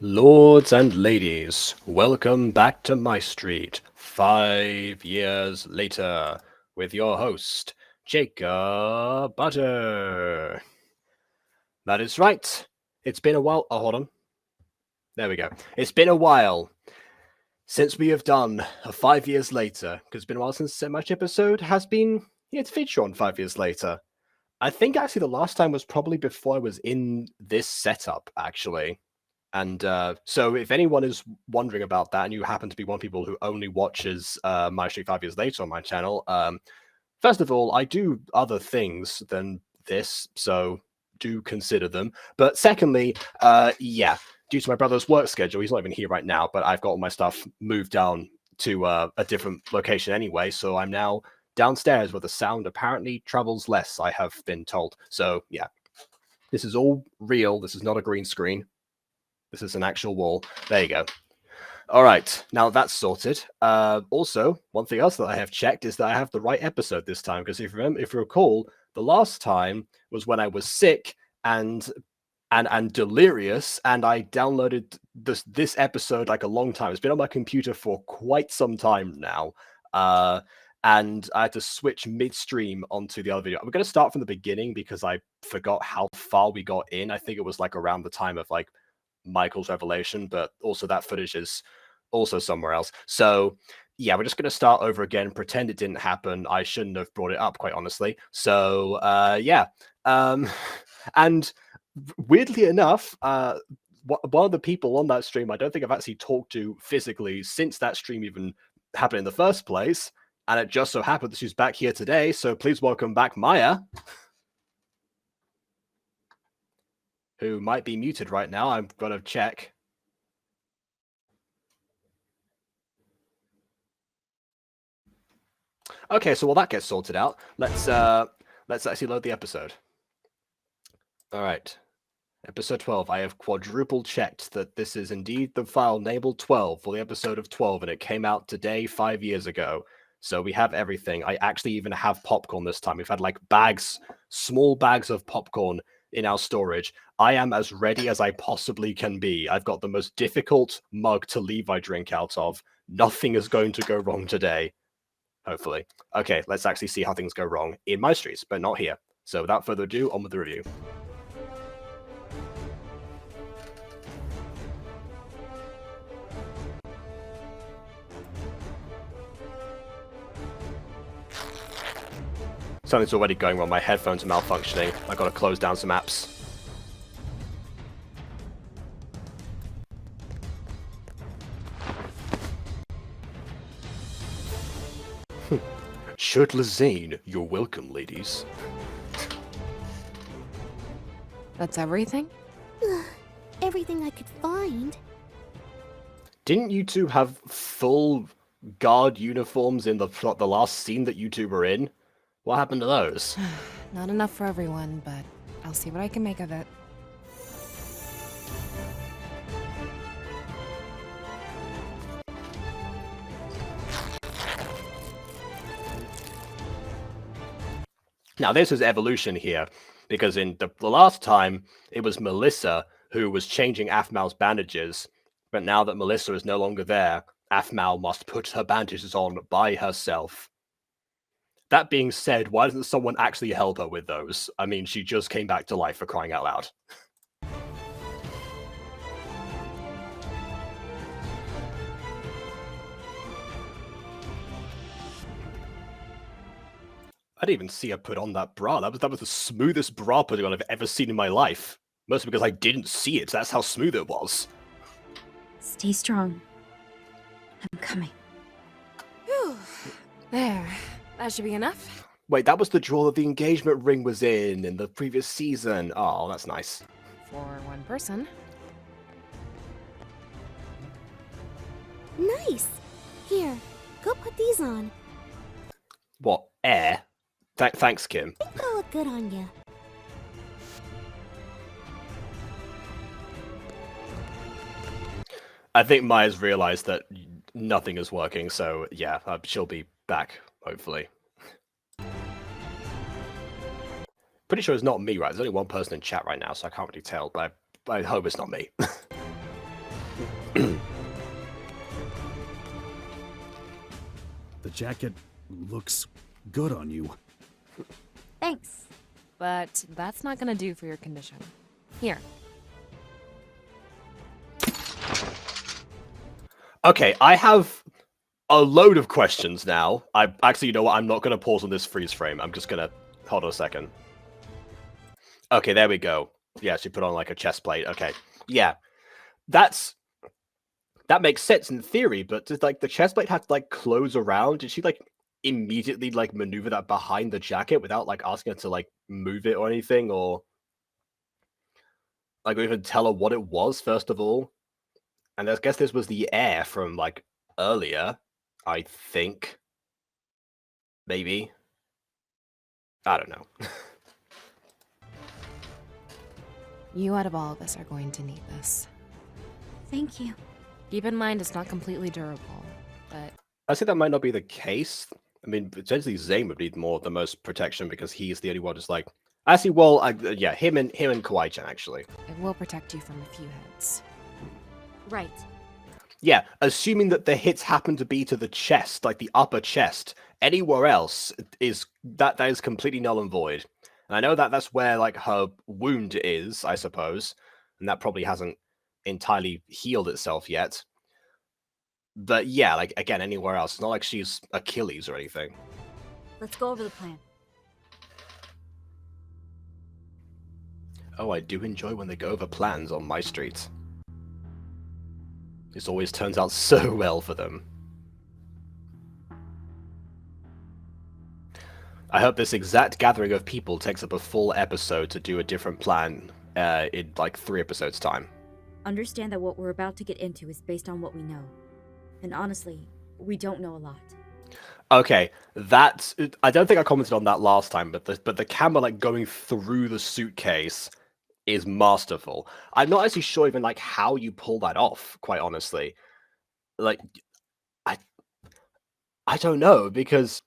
Lords and ladies, welcome back to MyStreet 5 years later with your host, Jacob Butter. That is right. It's been a while. Oh, hold on. There we go. It's been a while since we have done a 5 years later, because it's been a while since so much episode has been it's featured on 5 years later. I think actually the last time was probably before I was in this setup, actually. And so, if anyone is wondering about that, and you happen to be one of the people who only watches My Street 5 years later on my channel, first of all, I do other things than this, so do consider them. But secondly, yeah, due to my brother's work schedule, he's not even here right now, but I've got all my stuff moved down to a different location anyway, so I'm now downstairs where the sound apparently travels less, I have been told. So, yeah, this is all real. This is not a green screen. This is an actual wall. There you go. All right, now that's sorted. Also, one thing else that I have checked is that I have the right episode this time, because if you recall, the last time was when I was sick and delirious, and I downloaded this episode like a long time. It's been on my computer for quite some time now. And I had to switch midstream onto the other video. I'm going to start from the beginning because I forgot how far we got in. I think it was like around the time of like Michael's revelation, but also that footage is also somewhere else. So yeah, we're just going to start over again, pretend it didn't happen. I shouldn't have brought it up, quite honestly. So yeah, and weirdly enough, one of the people on that stream I don't think I've actually talked to physically since that stream even happened in the first place, and it just so happened that she's back here today. So please welcome back Maya, who might be muted right now. I'm gonna check. Okay, so while that gets sorted out, let's actually load the episode. All right, episode 12. I have quadruple checked that this is indeed the file labeled 12 for the episode of 12, and it came out today 5 years ago. So we have everything. I actually even have popcorn this time. We've had like bags, small bags of popcorn in our storage. I am as ready as I possibly can be. I've got the most difficult mug to leave my drink out of. Nothing is going to go wrong today. Hopefully. Okay, let's actually see how things go wrong in my streets, but not here. So without further ado, on with the review. Something's already going wrong. My headphones are malfunctioning. I've got to close down some apps. Shirtless Zane, you're welcome, ladies. That's everything? Everything I could find. Didn't you two have full guard uniforms in the last scene that you two were in? What happened to those? Not enough for everyone, but I'll see what I can make of it. Now, this is evolution here, because in the last time, it was Melissa who was changing aphmau's bandages, but now that Melissa is no longer there, aphmau must put her bandages on by herself. That being said, why doesn't someone actually help her with those? I mean, she just came back to life, for crying out loud. I didn't even see her put on that bra. That was the smoothest bra putting on I've ever seen in my life. Mostly because I didn't see it. That's how smooth it was. Stay strong. I'm coming. Whew. There. That should be enough. Wait, that was the drawer that the engagement ring was in the previous season. Oh, that's nice. For one person. Nice! Here, go put these on. What, air? Thanks, Kim. I think they'll look good on you. I think Maya's realized that nothing is working, so yeah, she'll be back, hopefully. Pretty sure it's not me, right? There's only one person in chat right now, so I can't really tell, but I hope it's not me. The jacket looks good on you. Thanks. But that's not gonna do for your condition. Here. Okay, I have a load of questions now. Actually, you know what? I'm not going to pause on this freeze frame. I'm just going to... Hold on a second. Okay, there we go. Yeah, she put on like a chest plate. Okay. Yeah. That makes sense in theory, but did like the chest plate have to like close around? Did she like immediately like maneuver that behind the jacket without like asking her to like move it or anything, or like even tell her what it was first of all? And I guess this was the air from like earlier, I think. Maybe. I don't know. You out of all of us are going to need this. Thank you. Keep in mind it's not completely durable, but I say that might not be the case. I mean, potentially Zane would need more the most protection because he's the only one who's like... Actually, well, yeah, him and Kawaii-chan, actually. it will protect you from a few hits. Right. Yeah, assuming that the hits happen to be to the chest, like the upper chest, anywhere else is that is completely null and void. And I know that that's where like her wound is, I suppose, and that probably hasn't entirely healed itself yet. But yeah, like again, anywhere else, it's not like she's Achilles or anything. Let's go over the plan. Oh, I do enjoy when they go over plans on MyStreet. This always turns out so well for them. I hope this exact gathering of people takes up a full episode to do a different plan in like 3 episodes' time. Understand that what we're about to get into is based on what we know. And honestly, we don't know a lot. Okay, I don't think I commented on that last time, but the camera like going through the suitcase is masterful. I'm not actually sure even like how you pull that off, quite honestly. Like, I don't know, because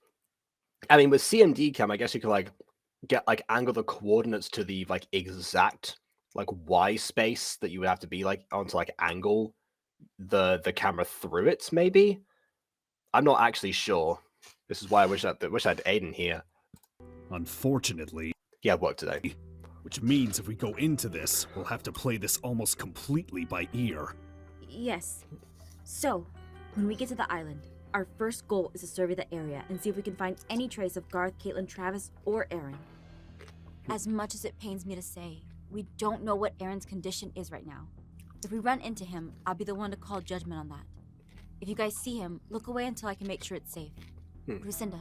I mean with CMD cam, I guess you could like get like angle the coordinates to the like exact like Y space that you would have to be like on to like angle the camera through it, maybe. I'm not actually sure. This is why I wish I had Aiden here. Unfortunately, Yeah, work today. which means if we go into this, we'll have to play this almost completely by ear. Yes. So, when we get to the island, our first goal is to survey the area and see if we can find any trace of Garth, Caitlin, Travis, or Aaron. As much as it pains me to say, we don't know what Aaron's condition is right now. If we run into him, I'll be the one to call judgment on that. If you guys see him, look away until I can make sure it's safe. Lucinda.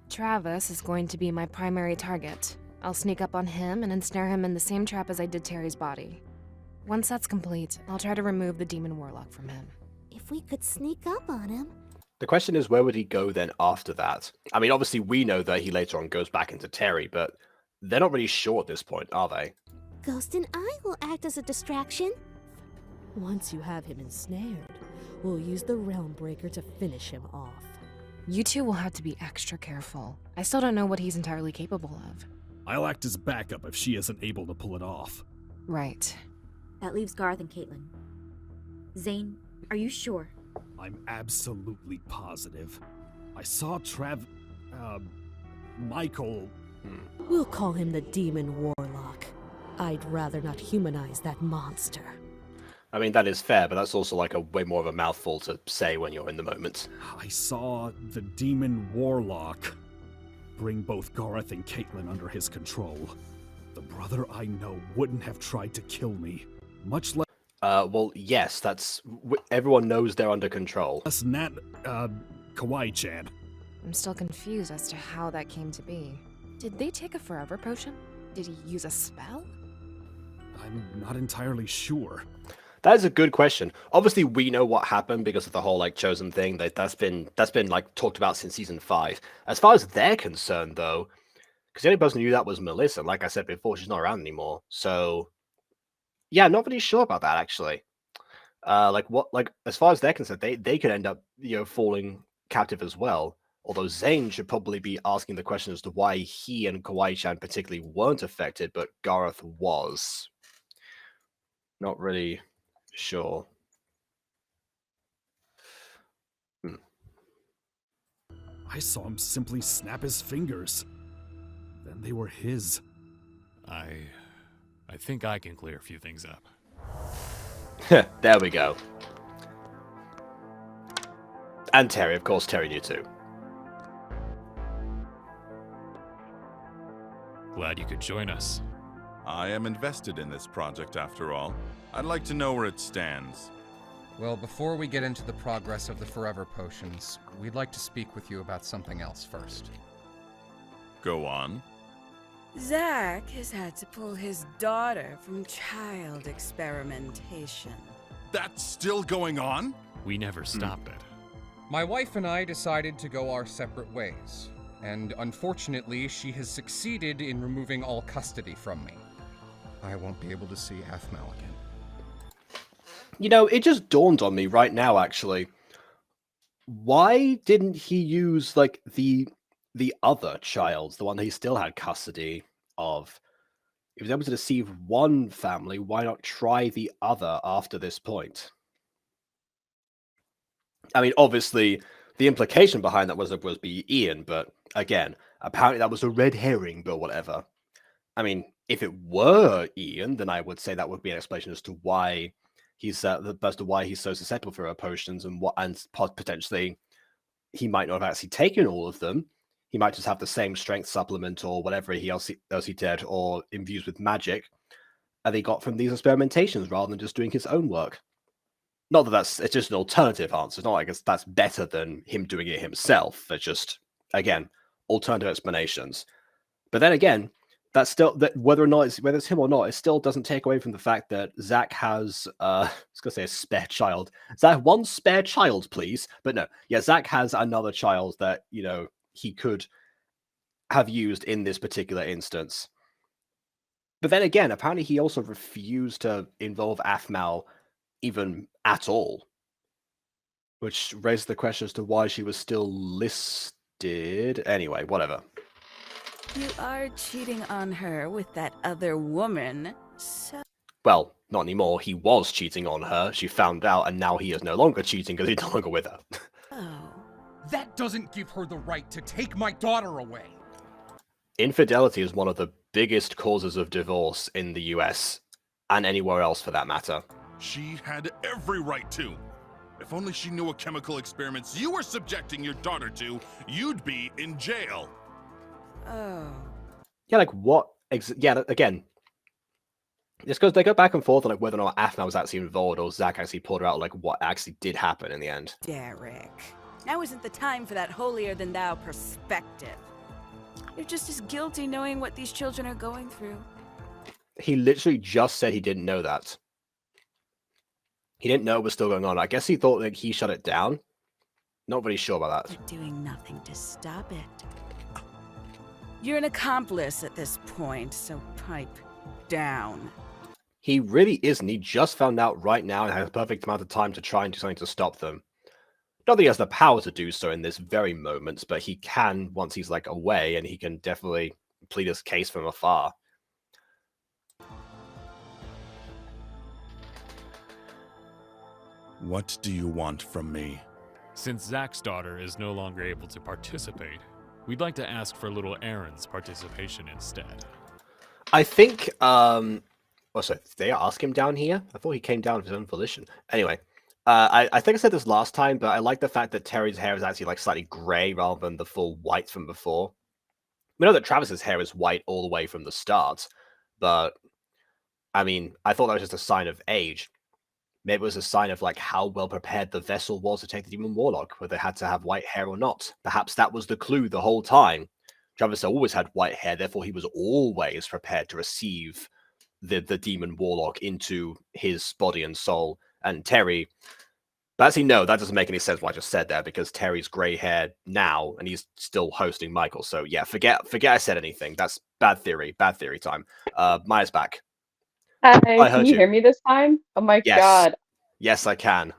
Travis is going to be my primary target. I'll sneak up on him and ensnare him in the same trap as I did Terry's body. Once that's complete, I'll try to remove the demon warlock from him. If we could sneak up on him. The question is, where would he go then after that? I mean, obviously we know that he later on goes back into Terry, but they're not really sure at this point, are they? Ghost and I will act as a distraction. Once you have him ensnared, we'll use the Realm Breaker to finish him off. You two will have to be extra careful. I still don't know what he's entirely capable of. I'll act as backup if she isn't able to pull it off. Right. That leaves Garth and Caitlin. Zane, are you sure? I'm absolutely positive. I saw Michael... We'll call him the Demon Warlock. I'd rather not humanize that monster. I mean, that is fair, but that's also like a way more of a mouthful to say when you're in the moment. I saw the Demon Warlock bring both Gareth and Caitlin under his control. The brother I know wouldn't have tried to kill me, much less... Well, yes, that's... Everyone knows they're under control. Nat, Kawaii-chan. I'm still confused as to how that came to be. Did they take a forever potion? Did he use a spell? I'm not entirely sure. That is a good question. Obviously, we know what happened because of the whole like chosen thing. That's been like talked about since season 5. As far as they're concerned, though, because the only person who knew that was Melissa. Like I said before, she's not around anymore. So, yeah, I'm not really sure about that actually. As far as they're concerned, they could end up falling captive as well. Although Zane should probably be asking the question as to why he and Kawaii-chan particularly weren't affected, but Gareth was. Not really sure. I saw him simply snap his fingers. Then they were his. I think I can clear a few things up. There we go. And Terry, of course, Terry knew too. Glad you could join us. I am invested in this project after all. I'd like to know where it stands. Well, before we get into the progress of the Forever Potions, we'd like to speak with you about something else first. Go on. Zach has had to pull his daughter from child experimentation. That's still going on? We never stopped it. My wife and I decided to go our separate ways, and unfortunately, she has succeeded in removing all custody from me. I won't be able to see aphmau again. You know, it just dawned on me right now, actually. Why didn't he use, like, the other child, the one that he still had custody of? He was able to deceive one family, why not try the other after this point? I mean, obviously, the implication behind that was it was be Ian, but again, apparently that was a red herring, but whatever. I mean, if it were Ian, then I would say that would be an explanation as to why he's why he's so susceptible for potions and potentially he might not have actually taken all of them. He might just have the same strength supplement or whatever else he did, or infused with magic, and he got from these experimentations rather than just doing his own work. Not that it's just an alternative answer. It's not like that's better than him doing it himself. It's just, again, alternative explanations. But then again, that's still whether it's him or not, it still doesn't take away from the fact that Zach has I was gonna say a spare child. Zach, one spare child, please. But no, yeah, Zach has another child that, you know, he could have used in this particular instance. But then again, apparently he also refused to involve aphmau even at all, which raised the question as to why she was still listed. Anyway, whatever. You are cheating on her with that other woman, so... Well, not anymore. He was cheating on her. She found out, and now he is no longer cheating because he's no longer with her. Oh. That doesn't give her the right to take my daughter away! Infidelity is one of the biggest causes of divorce in the US, and anywhere else for that matter. She had every right to. If only she knew what chemical experiments you were subjecting your daughter to, you'd be in jail. Oh. Yeah, like what? Yeah, again, it's because they go back and forth on like whether or not aphmau was actually involved or Zach actually pulled her out, like what actually did happen in the end. Derek. Now isn't the time for that holier-than-thou perspective. You're just as guilty knowing what these children are going through. He literally just said he didn't know that. He didn't know it was still going on. I guess he thought like he shut it down. Not really sure about that. You're doing nothing to stop it. You're an accomplice at this point, so pipe down. He really isn't. He just found out right now and has a perfect amount of time to try and do something to stop them. Not that he has the power to do so in this very moment, but he can once he's like away, and he can definitely plead his case from afar. What do you want from me? Since Zach's daughter is no longer able to participate, we'd like to ask for little Aaron's participation instead. I think, oh, sorry, did they ask him down here? I thought he came down of his own volition. Anyway, I think I said this last time, but I like the fact that Terry's hair is actually like slightly grey rather than the full white from before. We know that Travis's hair is white all the way from the start, but I mean, I thought that was just a sign of age. Maybe it was a sign of like how well prepared the vessel was to take the Demon Warlock, whether they had to have white hair or not. Perhaps that was the clue the whole time. Travis always had white hair, therefore he was always prepared to receive the Demon Warlock into his body and soul. And Terry, but actually no, that doesn't make any sense what I just said there, because Terry's grey hair now, and he's still hosting Michael. So yeah, forget I said anything. That's bad theory time. Maya's back. Hi, I heard can you you. hear me this time? Oh my Yes. god. Yes, I can.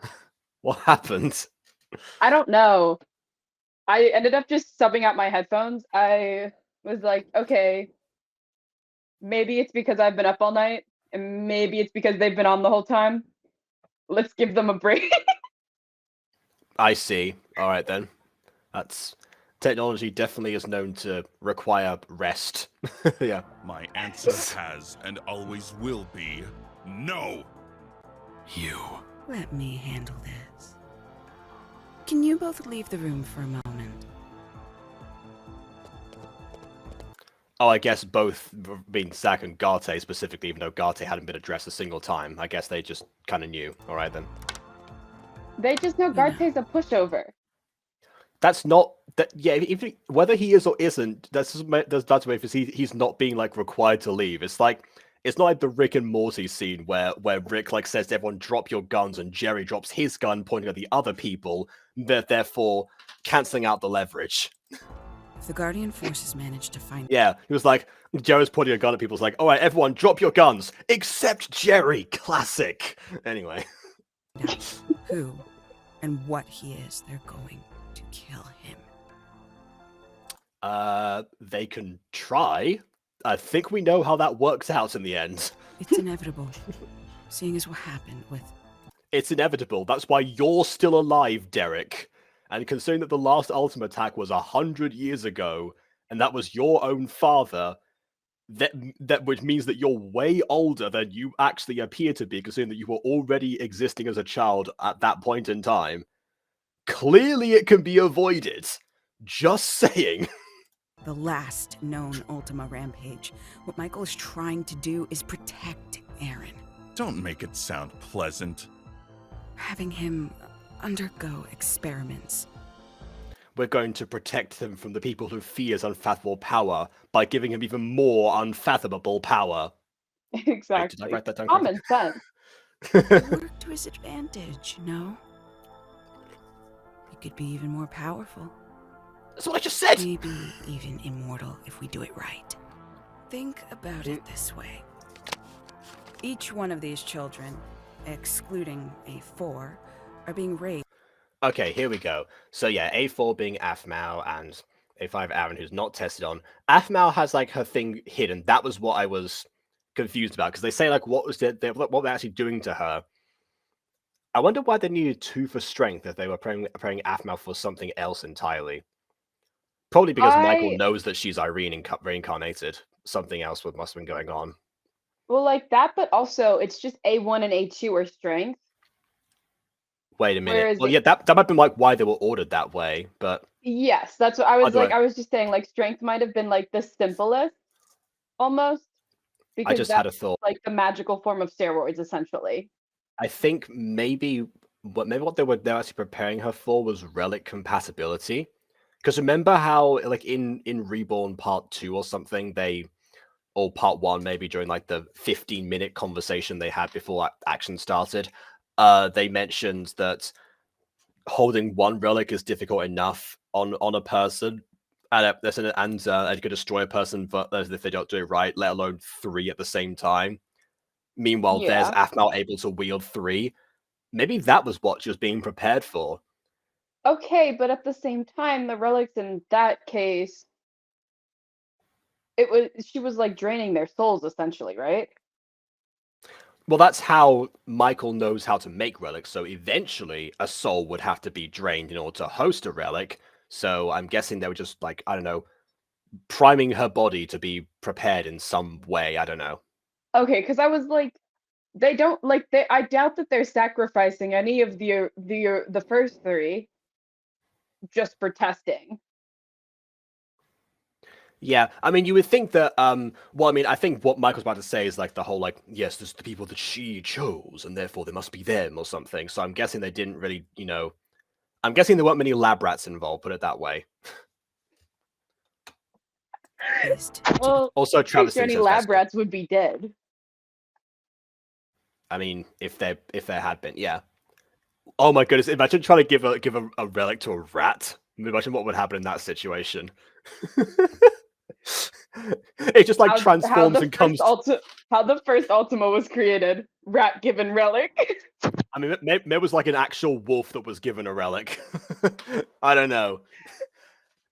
What happened? I don't know. I ended up just subbing out my headphones. I was like, okay, maybe it's because I've been up all night, and maybe it's because they've been on the whole time. Let's give them a break. I see. All right then. That's technology definitely is known to require rest. Yeah. My answer has and always will be no. You. Let me handle this. Can you both leave the room for a moment? Oh, I guess both being Zack and Garte specifically, even though Garte hadn't been addressed a single time. I guess they just kind of knew. All right, then. They just know Garte's a pushover. That's not that. Yeah, even whether he is or isn't, that's because he's not being like required to leave. It's like it's not like the Rick and Morty scene where Rick like says to everyone drop your guns and Jerry drops his gun pointing at the other people, therefore canceling out the leverage. If the Guardian forces manage to find... Yeah, he was like, Jerry's pointing a gun at people. It's like, all right, everyone, drop your guns, except Jerry. Classic. Anyway. Who and what he is, they're going to kill him. They can try. I think we know how that works out in the end. It's inevitable, seeing as what happened with... It's inevitable. That's why you're still alive, Derek. And considering that the last Ultima attack was 100 years ago, and that was your own father, that which means that you're way older than you actually appear to be, considering that you were already existing as a child at that point in time. Clearly it can be avoided. Just saying. The last known Ultima rampage. What Michael is trying to do is protect Eren. Don't make it sound pleasant. Having him undergo experiments. We're going to protect him from the people who fear his unfathomable power by giving him even more unfathomable power. Exactly. Wait, did I write that down Common sense. Work to his advantage, no? He could be even more powerful. That's what I just said! Maybe even immortal if we do it right. Think about it this way. Each one of these children, excluding A4, are being raised. Okay, here we go. So yeah, A4 being aphmau and A5 Aaron, who's not tested on. Aphmau has like her thing hidden. That was what I was confused about, because they say like what were actually doing to her. I wonder why they needed 2 for strength if they were preparing aphmau for something else entirely. Probably because Michael knows that she's Irene reincarnated. Something else must have been going on. Well, like that, but also it's just A1 and A2 are strength. Wait a minute. Well, yeah, that might have been like why they were ordered that way, but yes, that's what I was like. I was just saying, like, strength might have been like the simplest, almost, because I just had a thought. Like the magical form of steroids, essentially. I think maybe what they're actually preparing her for was relic compatibility. Because remember how like in Reborn Part 2 or something, or Part 1 maybe, during like the 15-minute conversation they had before action started, they mentioned that holding one relic is difficult enough on a person, and it could destroy a person if they don't do it right, let alone 3 at the same time. Meanwhile, there's aphmau able to wield 3. Maybe that was what she was being prepared for. Okay, but at the same time, the relics in that case, she was like draining their souls, essentially, right? Well, that's how Michael knows how to make relics, so eventually a soul would have to be drained in order to host a relic. So I'm guessing they were just like, I don't know, priming her body to be prepared in some way. I don't know. Okay, because I was like, they don't like I doubt that they're sacrificing any of the first 3 just for testing. Yeah, I mean, you would think that, well, I mean, I think what Michael's about to say is like the whole, like, yes, there's the people that she chose, and therefore they must be them or something. So I'm guessing they didn't really, I'm guessing there weren't many lab rats involved, put it that way. Well, also, Travis any lab rats would be dead. I mean, if there had been, yeah. Oh my goodness! Imagine trying to give a relic to a rat. Imagine what would happen in that situation. It just like transforms and comes. How the first Ultima was created? Rat given relic. I mean, maybe it was like an actual wolf that was given a relic. I don't know.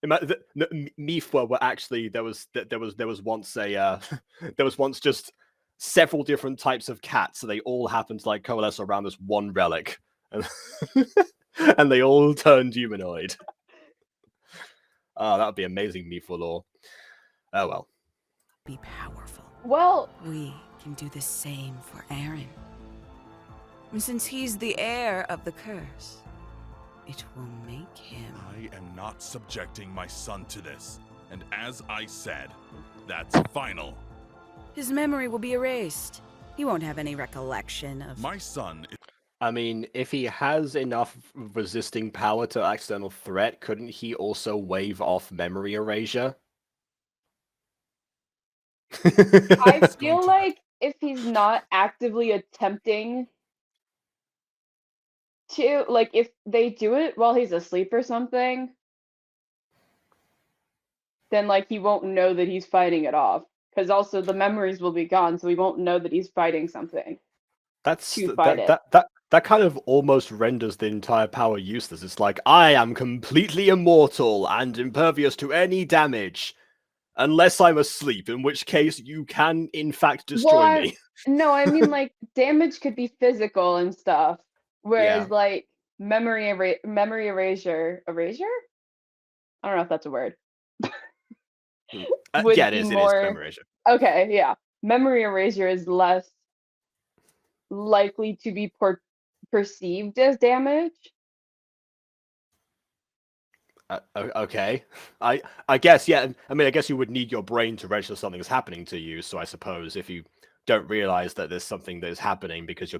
Mifwa were actually there was once there was once just several different types of cats, so they all happened to like coalesce around this one relic, and they all turned humanoid. Oh, that would be amazing Mipha lore. Oh well. Be powerful. Well, We can do the same for Aaron. And since he's the heir of the curse, it will make him. I am not subjecting my son to this. And as I said, that's final. His memory will be erased. He won't have any recollection of. My son is. I mean, if he has enough resisting power to external threat, couldn't he also wave off memory erasure? I feel like if he's not actively attempting to, like, if they do it while he's asleep or something, then, like, he won't know that he's fighting it off. Because also the memories will be gone, so he won't know that he's fighting something. That's To fight that kind of almost renders the entire power useless. It's like, I am completely immortal and impervious to any damage. Unless I'm asleep, in which case you can, in fact, destroy me. No, I mean, like, damage could be physical and stuff. Whereas, Yeah. like, memory erasure? I don't know if that's a word. would Yeah, it be is. It is more- memory erasure. Okay, yeah. Memory erasure is less likely to be perceived as damage. Okay. I guess, yeah. I mean, I guess you would need your brain to register something's happening to you. So I suppose if you don't realize that there's something that is happening because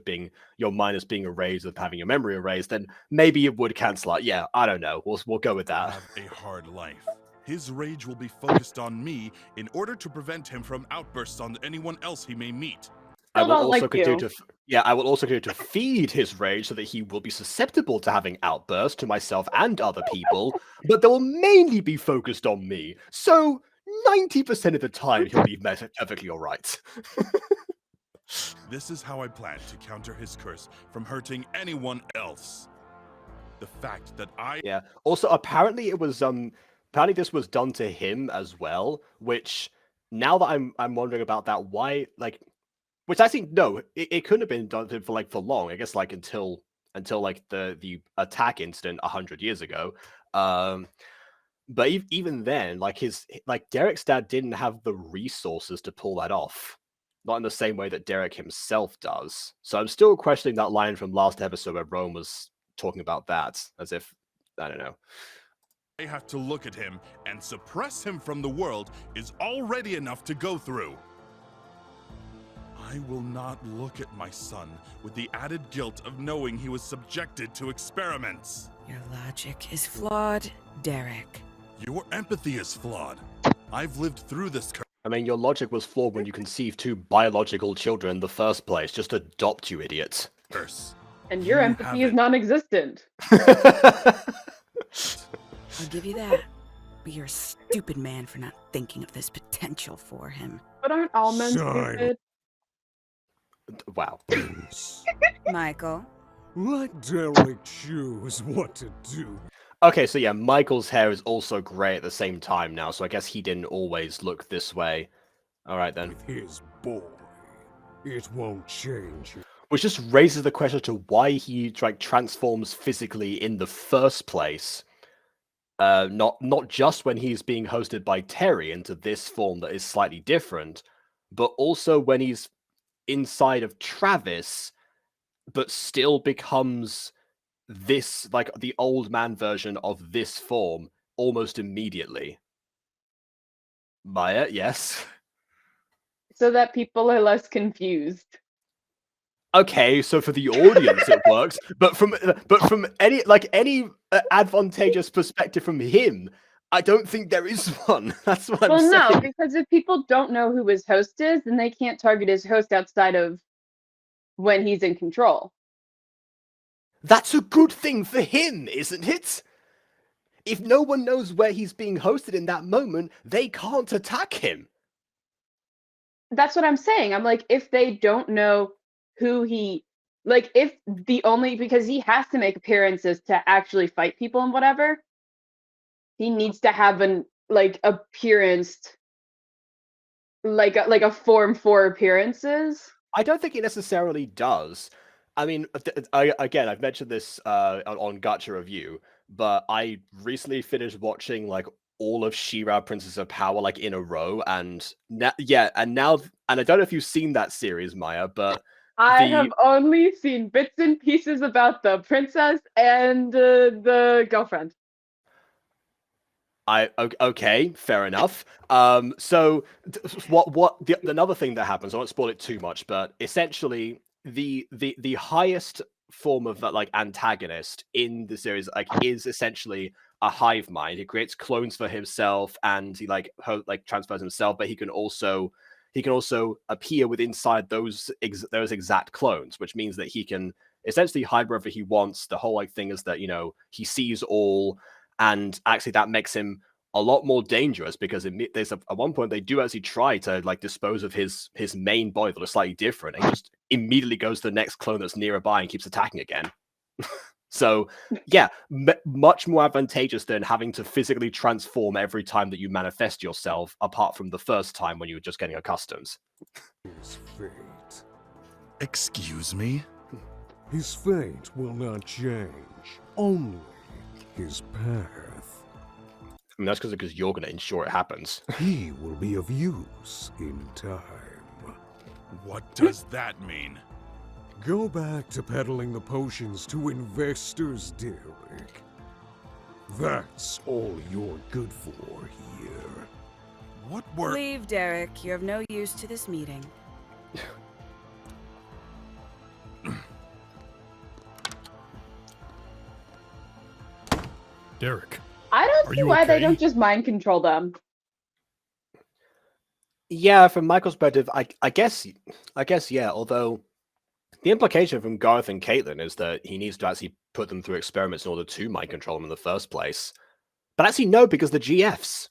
your mind is being erased of having your memory erased, then maybe it would cancel out. Yeah, I don't know. We'll go with that. Have a hard life. His rage will be focused on me in order to prevent him from outbursts on anyone else he may meet. I will don't also like continue you. to I will also continue to feed his rage so that he will be susceptible to having outbursts to myself and other people, but they will mainly be focused on me. So 90% of the time he'll be perfectly all right. This is how I plan to counter his curse from hurting anyone else. The fact that I Yeah. Also, apparently it was apparently this was done to him as well, which now that I'm wondering about that, why like, which I think no, it couldn't have been done to him for long. I guess like until like the attack incident 100 years ago. But even then, like Derek's dad didn't have the resources to pull that off. Not in the same way that Derek himself does. So I'm still questioning that line from last episode where Rome was talking about that, as if, I don't know. I have to look at him and suppress him from the world is already enough to go through. I will not look at my son with the added guilt of knowing he was subjected to experiments. Your logic is flawed, Derek. Your empathy is flawed. I've lived through this curse. I mean, your logic was flawed when you conceived two biological children in the first place. Just adopt, you idiot. And your You empathy have is it. non-existent. I'll give you that. But you're a stupid man for not thinking of this potential for him. But aren't all men Sorry. stupid? Wow. Michael, Let Derek choose what to do. Okay, so yeah, Michael's hair is also grey at the same time now, so I guess he didn't always look this way. Alright then. With his boy, it won't change. Which just raises the question to why he like transforms physically in the first place. Not just when he's being hosted by Terry into this form that is slightly different, but also when he's inside of Travis, but still becomes this, like, the old man version of this form almost immediately. Maya, yes. So that people are less confused. Okay, so for the audience it works, but from any advantageous perspective from him, I don't think there is one. That's what I'm saying. Well, no, because if people don't know who his host is, then they can't target his host outside of when he's in control. That's a good thing for him, isn't it? If no one knows where he's being hosted in that moment, they can't attack him. That's what I'm saying. I'm like, if they don't know who he, like, if the only, because he has to make appearances to actually fight people and whatever, he needs to have an, like, appearance, like a form for appearances. I don't think it necessarily does. I mean, again, I've mentioned this on Gacha Review, but I recently finished watching like all of She-Ra Princess of Power like in a row, and now and I don't know if you've seen that series, Maya, but I have only seen bits and pieces about the princess and the girlfriend. Okay, fair enough. So another thing that happens, I won't spoil it too much, but essentially the highest form of that like antagonist in the series like is essentially a hive mind. He creates clones for himself and he like transfers himself, but he can also appear with inside those exact clones, which means that he can essentially hide wherever he wants. The whole like thing is that, you know, he sees all, and actually that makes him a lot more dangerous because there's at one point they do actually try to like dispose of his main body that is slightly different, and he just immediately goes to the next clone that's nearby and keeps attacking again. So yeah, much more advantageous than having to physically transform every time that you manifest yourself, apart from the first time when you were just getting accustomed. His fate. Excuse me? His fate will not change, only his path. I mean, that's because you're going to ensure it happens. He will be of use in time. What does that mean? Go back to peddling the potions to investors, Derek. That's all you're good for here. What were... Leave, Derek. You have no use to this meeting. Derek. I don't see why they don't just mind control them. Yeah, from Michael's perspective, I guess yeah. Although the implication from Garth and Caitlin is that he needs to actually put them through experiments in order to mind control them in the first place. But actually, no, because the GFs,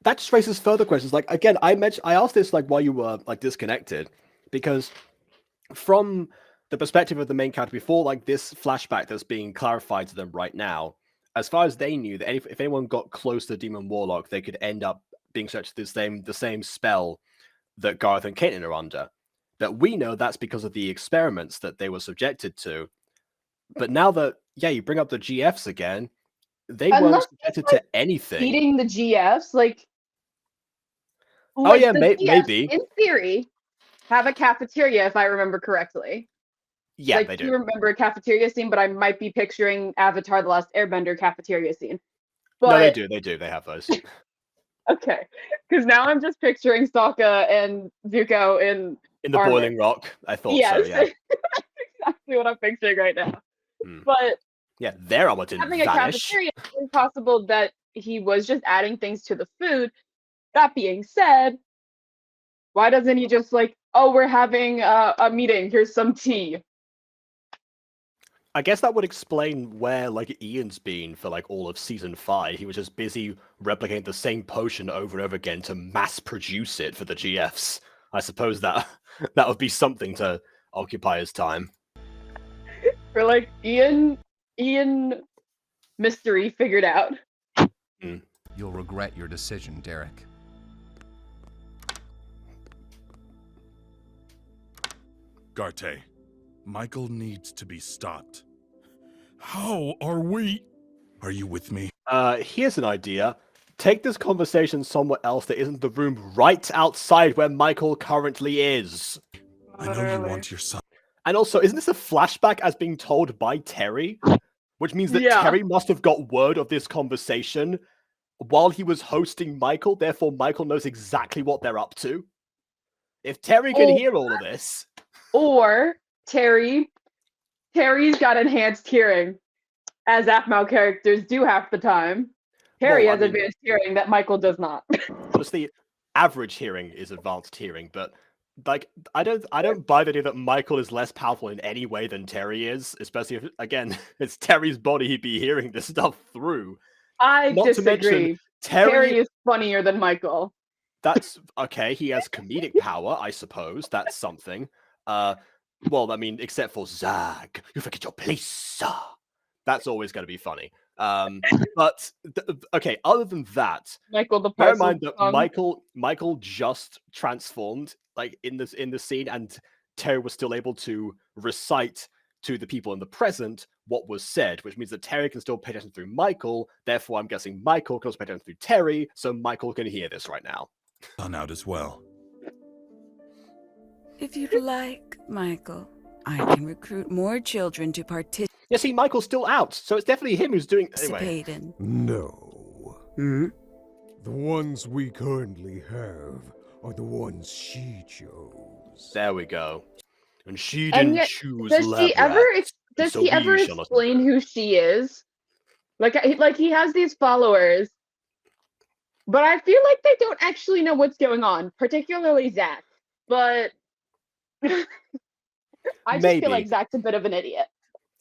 that just raises further questions. Like again, I asked this like while you were like disconnected, because from the perspective of the main character before like this flashback that's being clarified to them right now, as far as they knew, that if anyone got close to the Demon Warlock, they could end up being subject to the same spell that Garth and Caitlin are under. That we know that's because of the experiments that they were subjected to. But now that you bring up the GFs again, they weren't subjected to anything. Eating the GFs, like oh yeah, the GFs, maybe in theory have a cafeteria, if I remember correctly. Yeah, like, they do. You remember a cafeteria scene, but I might be picturing Avatar: The Last Airbender cafeteria scene. But... No, they do. They have those. Okay, because now I'm just picturing Sokka and Zuko in the armor. Boiling Rock. I thought yes. so. Yeah, that's exactly what I'm picturing right now. Hmm. But yeah, their armor didn't having vanish. a cafeteria, it's impossible that he was just adding things to the food. That being said, why doesn't he just like, oh, we're having a meeting, here's some tea? I guess that would explain where like Ian's been for like all of season 5. He was just busy replicating the same potion over and over again to mass produce it for the GFs. I suppose that would be something to occupy his time. For like Ian mystery figured out. You'll regret your decision, Derek. Garte, Michael needs to be stopped. How are we? Are you with me? Here's an idea. Take this conversation somewhere else that isn't the room right outside where Michael currently is. I know you want your son. And also, isn't this a flashback as being told by Terry? Which means that Terry must have got word of this conversation while he was hosting Michael, therefore Michael knows exactly what they're up to. If Terry can hear all of this... Or Terry's got enhanced hearing, as aphmau characters do half the time. Terry has advanced hearing that Michael does not. Honestly, average hearing is advanced hearing, but like I don't buy the idea that Michael is less powerful in any way than Terry is, especially if again it's Terry's body he'd be hearing this stuff through. I Not disagree. To mention, Terry is funnier than Michael. That's okay. He has comedic power, I suppose. That's something. Well, I mean, except for Zag, you forget your place, sir. That's always going to be funny. But okay, other than that, Michael the bear in mind that Michael just transformed like in the scene, and Terry was still able to recite to the people in the present what was said, which means that Terry can still pay attention through Michael. Therefore, I'm guessing Michael can also pay attention through Terry, so Michael can hear this right now. Done out as well. If you'd like, Michael, I can recruit more children to participate Yeah, see, Michael's still out, so it's definitely him who's doing. Anyway. in. No. The ones we currently have are the ones she chose. There we go. And she And didn't yet, choose does lab he ever rats, does so he ever we shall not explain who she is? Like he has these followers, but I feel like they don't actually know what's going on, particularly Zach. But I just feel like Zach's a bit of an idiot.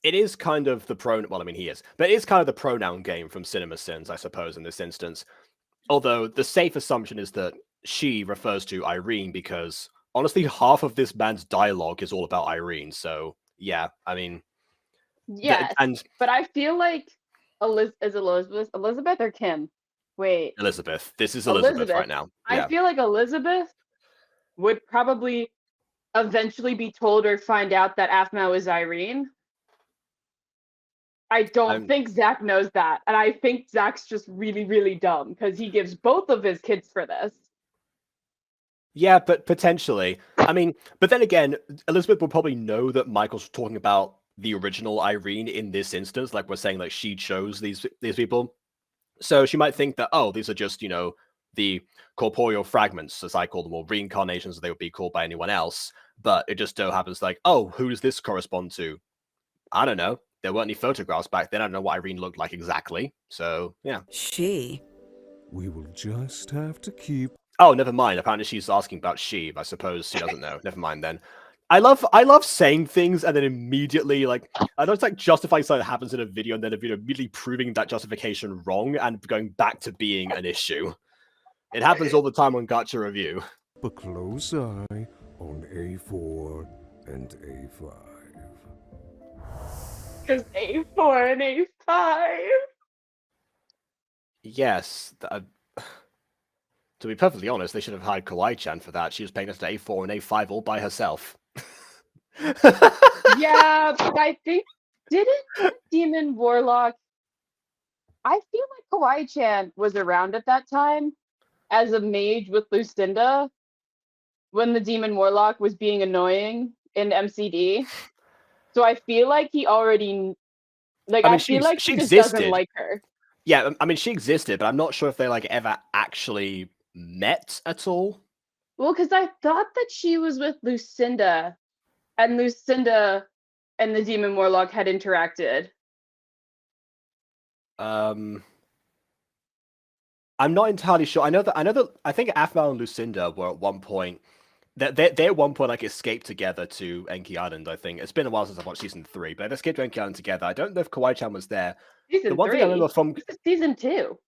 It is kind of the well, I mean, he is, but it is kind of the pronoun game from Cinema Sins, I suppose, in this instance. Although the safe assumption is that she refers to Irene because, honestly, half of this band's dialogue is all about Irene. So, yeah, I mean... Yes, but I feel like Elizabeth or Kim? Wait. Elizabeth. This is Elizabeth right now. Yeah. I feel like Elizabeth would probably eventually be told or find out that aphmau is Irene. I don't think Zach knows that. And I think Zach's just really, really dumb because he gives both of his kids for this. Yeah, but potentially. I mean, but then again, Elizabeth will probably know that Michael's talking about the original Irene in this instance. Like we're saying, like she chose these people. So she might think that, oh, these are just, the corporeal fragments, as I call them, or reincarnations, as they would be called by anyone else. But it just so happens like, oh, who does this correspond to? I don't know. There weren't any photographs back then. I don't know what Irene looked like exactly. So, yeah. We will just have to keep... Oh, never mind. Apparently she's asking about Sheev. I suppose she doesn't know. Never mind then. I love saying things and then immediately, like, I know it's like justifying something that happens in a video and then immediately proving that justification wrong and going back to being an issue. It happens all the time on Gacha Review. A close eye on A4 and A5. Because A4 and A5. Yes. To be perfectly honest, they should have hired Kawaii-chan for that. She was paying us to A4 and A5 all by herself. Yeah, but I think didn't Demon Warlock... I feel like Kawaii-chan was around at that time as a mage with Lucinda when the Demon Warlock was being annoying in MCD. So I feel like he already... Like, I feel like she he just existed. doesn't like her. Yeah, I mean, she existed, but I'm not sure if they, like, ever actually met at all. Well, because I thought that she was with Lucinda, and Lucinda and the Demon Warlock had interacted. I'm not entirely sure. I know that I think aphmau and Lucinda were at one point. They at one point like escaped together to Enki Island. I think it's been a while since I've watched season 3, but they escaped to Enki Island together. I don't know if Kawaii-chan was there. Season the one 3. thing I remember from This is season 2.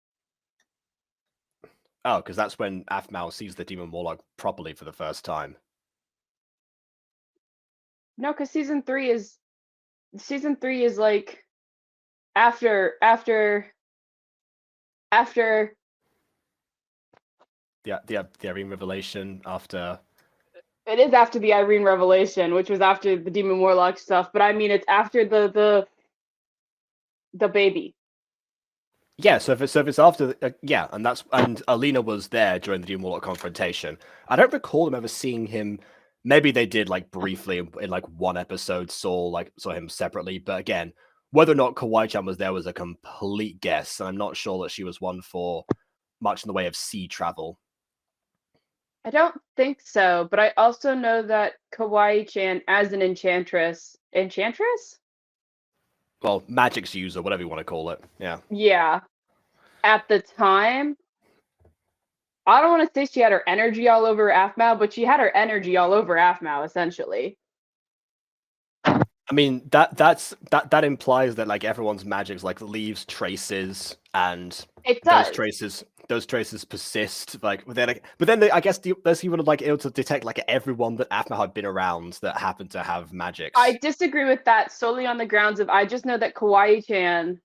Oh, because that's when aphmau sees the Demon Warlock properly for the first time. No, because season 3 is like after the Irene revelation after. It is after the Irene revelation, which was after the Demon Warlock stuff. But I mean, it's after the baby. Yeah, so if it's after, yeah, and Alina was there during the Demon Warlock confrontation. I don't recall them ever seeing him. Maybe they did like briefly in like one episode, saw him separately. But again, whether or not Kawaii-chan was there was a complete guess, and I'm not sure that she was one for much in the way of sea travel. I don't think so, but I also know that Kawaii-chan as an enchantress. Well, magic's user, whatever you want to call it. Yeah. Yeah. At the time, I don't want to say she had her energy all over aphmau, but she had her energy all over aphmau, essentially. I mean, that implies that like everyone's magic's like leaves traces, and it does. Those traces persist. Like, but then I guess there's even like able to detect like everyone that aphmau had been around that happened to have magics. I disagree with that solely on the grounds of I just know that Kawaii-chan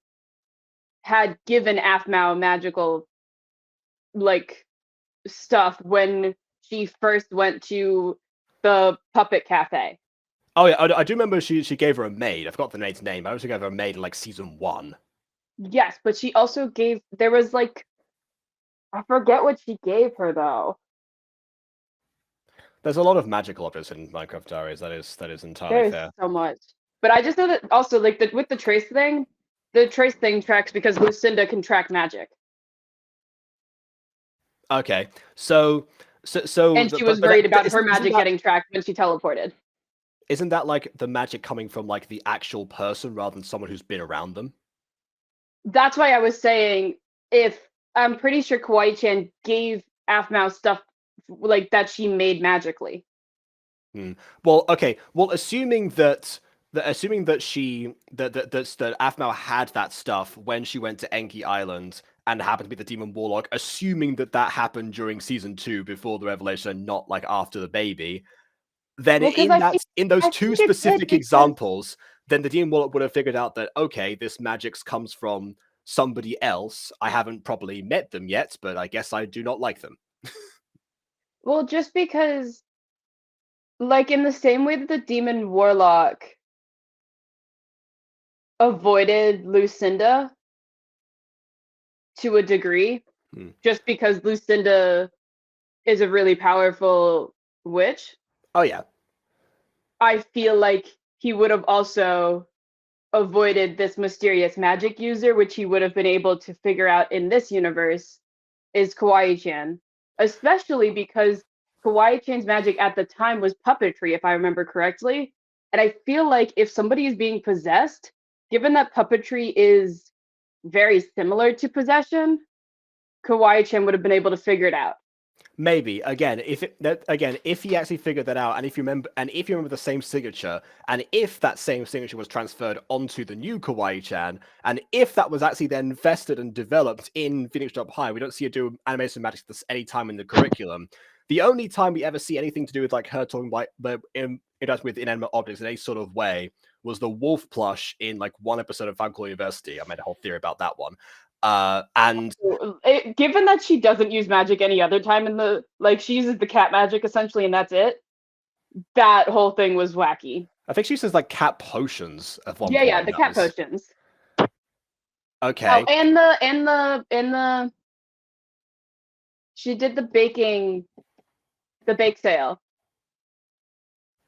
had given aphmau magical like stuff when she first went to the puppet cafe. Oh yeah, I do remember she gave her a maid. I forgot the maid's name. I also gave her a maid in like season 1. Yes, but she also gave. There was like, I forget what she gave her though. There's a lot of magical objects in Minecraft Diaries. That is entirely There's fair. so much. But I just know that also like with the trace thing, the trace thing tracks because Lucinda can track magic. Okay, so And she was worried about her magic getting tracked when she teleported. Isn't that like the magic coming from like the actual person rather than someone who's been around them? That's why I was saying, if I'm pretty sure Kawaii-chan gave aphmau stuff like that she made magically. Well, okay. Well, assuming that aphmau had that stuff when she went to Enki Island and happened to be the demon warlock, assuming that happened during season 2 before the revelation, not like after the baby, then in those two specific examples, then the demon warlock would have figured out that, okay, this magic comes from somebody else. I haven't properly met them yet, but I guess I do not like them. Well, just because, like, in the same way that the demon warlock avoided Lucinda to a degree, just because Lucinda is a really powerful witch. Oh yeah. I feel like he would have also avoided this mysterious magic user, which he would have been able to figure out in this universe is Kawaii-chan. Especially because Kawaii-chan's magic at the time was puppetry, if I remember correctly. And I feel like if somebody is being possessed, given that puppetry is very similar to possession, Kawaii-chan would have been able to figure it out. Maybe if he actually figured that out, and if you remember the same signature, and if that same signature was transferred onto the new Kawaii-chan, and if that was actually then vested and developed in Phoenix Drop High, we don't see her do animation magic any time in the curriculum. The only time we ever see anything to do with like her talking about interacting with inanimate objects in any sort of way was the wolf plush in like one episode of Fancore University. I made a whole theory about that one. And given that she doesn't use magic any other time in the, like, she uses the cat magic essentially and that's it, that whole thing was wacky. I think she uses like cat potions at one point. Yeah, the cat potions. Okay. Oh, and the she did the bake sale.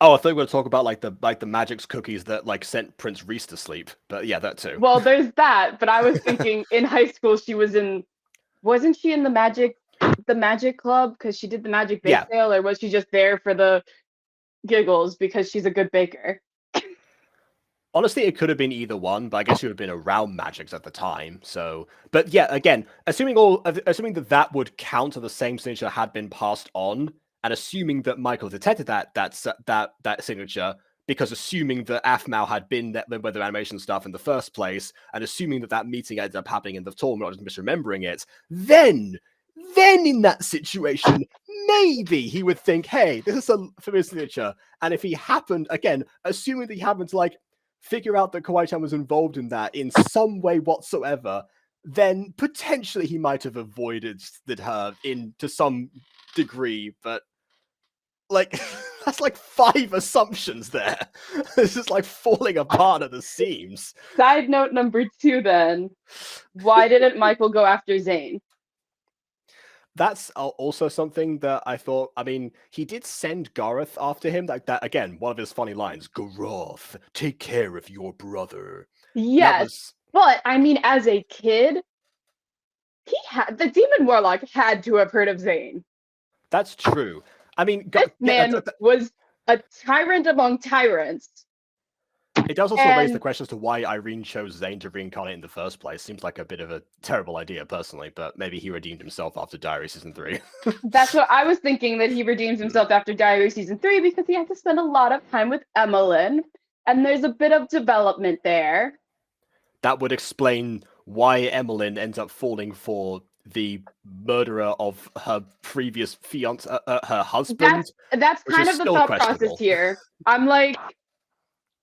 Oh, I thought we were going to talk about like the magic's cookies that like sent Prince Reese to sleep. But yeah, that too. Well, there's that, but I was thinking in high school wasn't she in the magic club because she did the magic bake sale, or was she just there for the giggles because she's a good baker? Honestly, it could have been either one, but I guess she would have been around magics at the time. So, but yeah, again, assuming that would count to the same signature that had been passed on, and assuming that Michael detected that signature, because assuming that aphmau had been there with the animation stuff in the first place, and assuming that meeting ended up happening in the tournament, not just misremembering it, then in that situation, maybe he would think, hey, this is a familiar signature. And if he happened, again, assuming that he happened to like figure out that Kawaii-chan was involved in that in some way whatsoever, then potentially he might have avoided her to some degree, but like that's like 5 assumptions there. This is like falling apart at the seams. Side note number 2 then. Why didn't Michael go after Zane? That's also something that I thought, I mean, he did send Gareth after him. Like that, again, one of his funny lines, Gareth, take care of your brother. Yes, but I mean, as a kid, the demon warlock had to have heard of Zane. That's true. I mean, this man was a tyrant among tyrants. It does also raise the question as to why Irene chose Zane to reincarnate in the first place. Seems like a bit of a terrible idea, personally, but maybe he redeemed himself after Diary Season 3. That's what I was thinking, that he redeemed himself after Diary Season 3 because he had to spend a lot of time with Emmeline, and there's a bit of development there. That would explain why Emmeline ends up falling for the murderer of her previous fiance, her husband. That's kind of the thought process here. I'm like,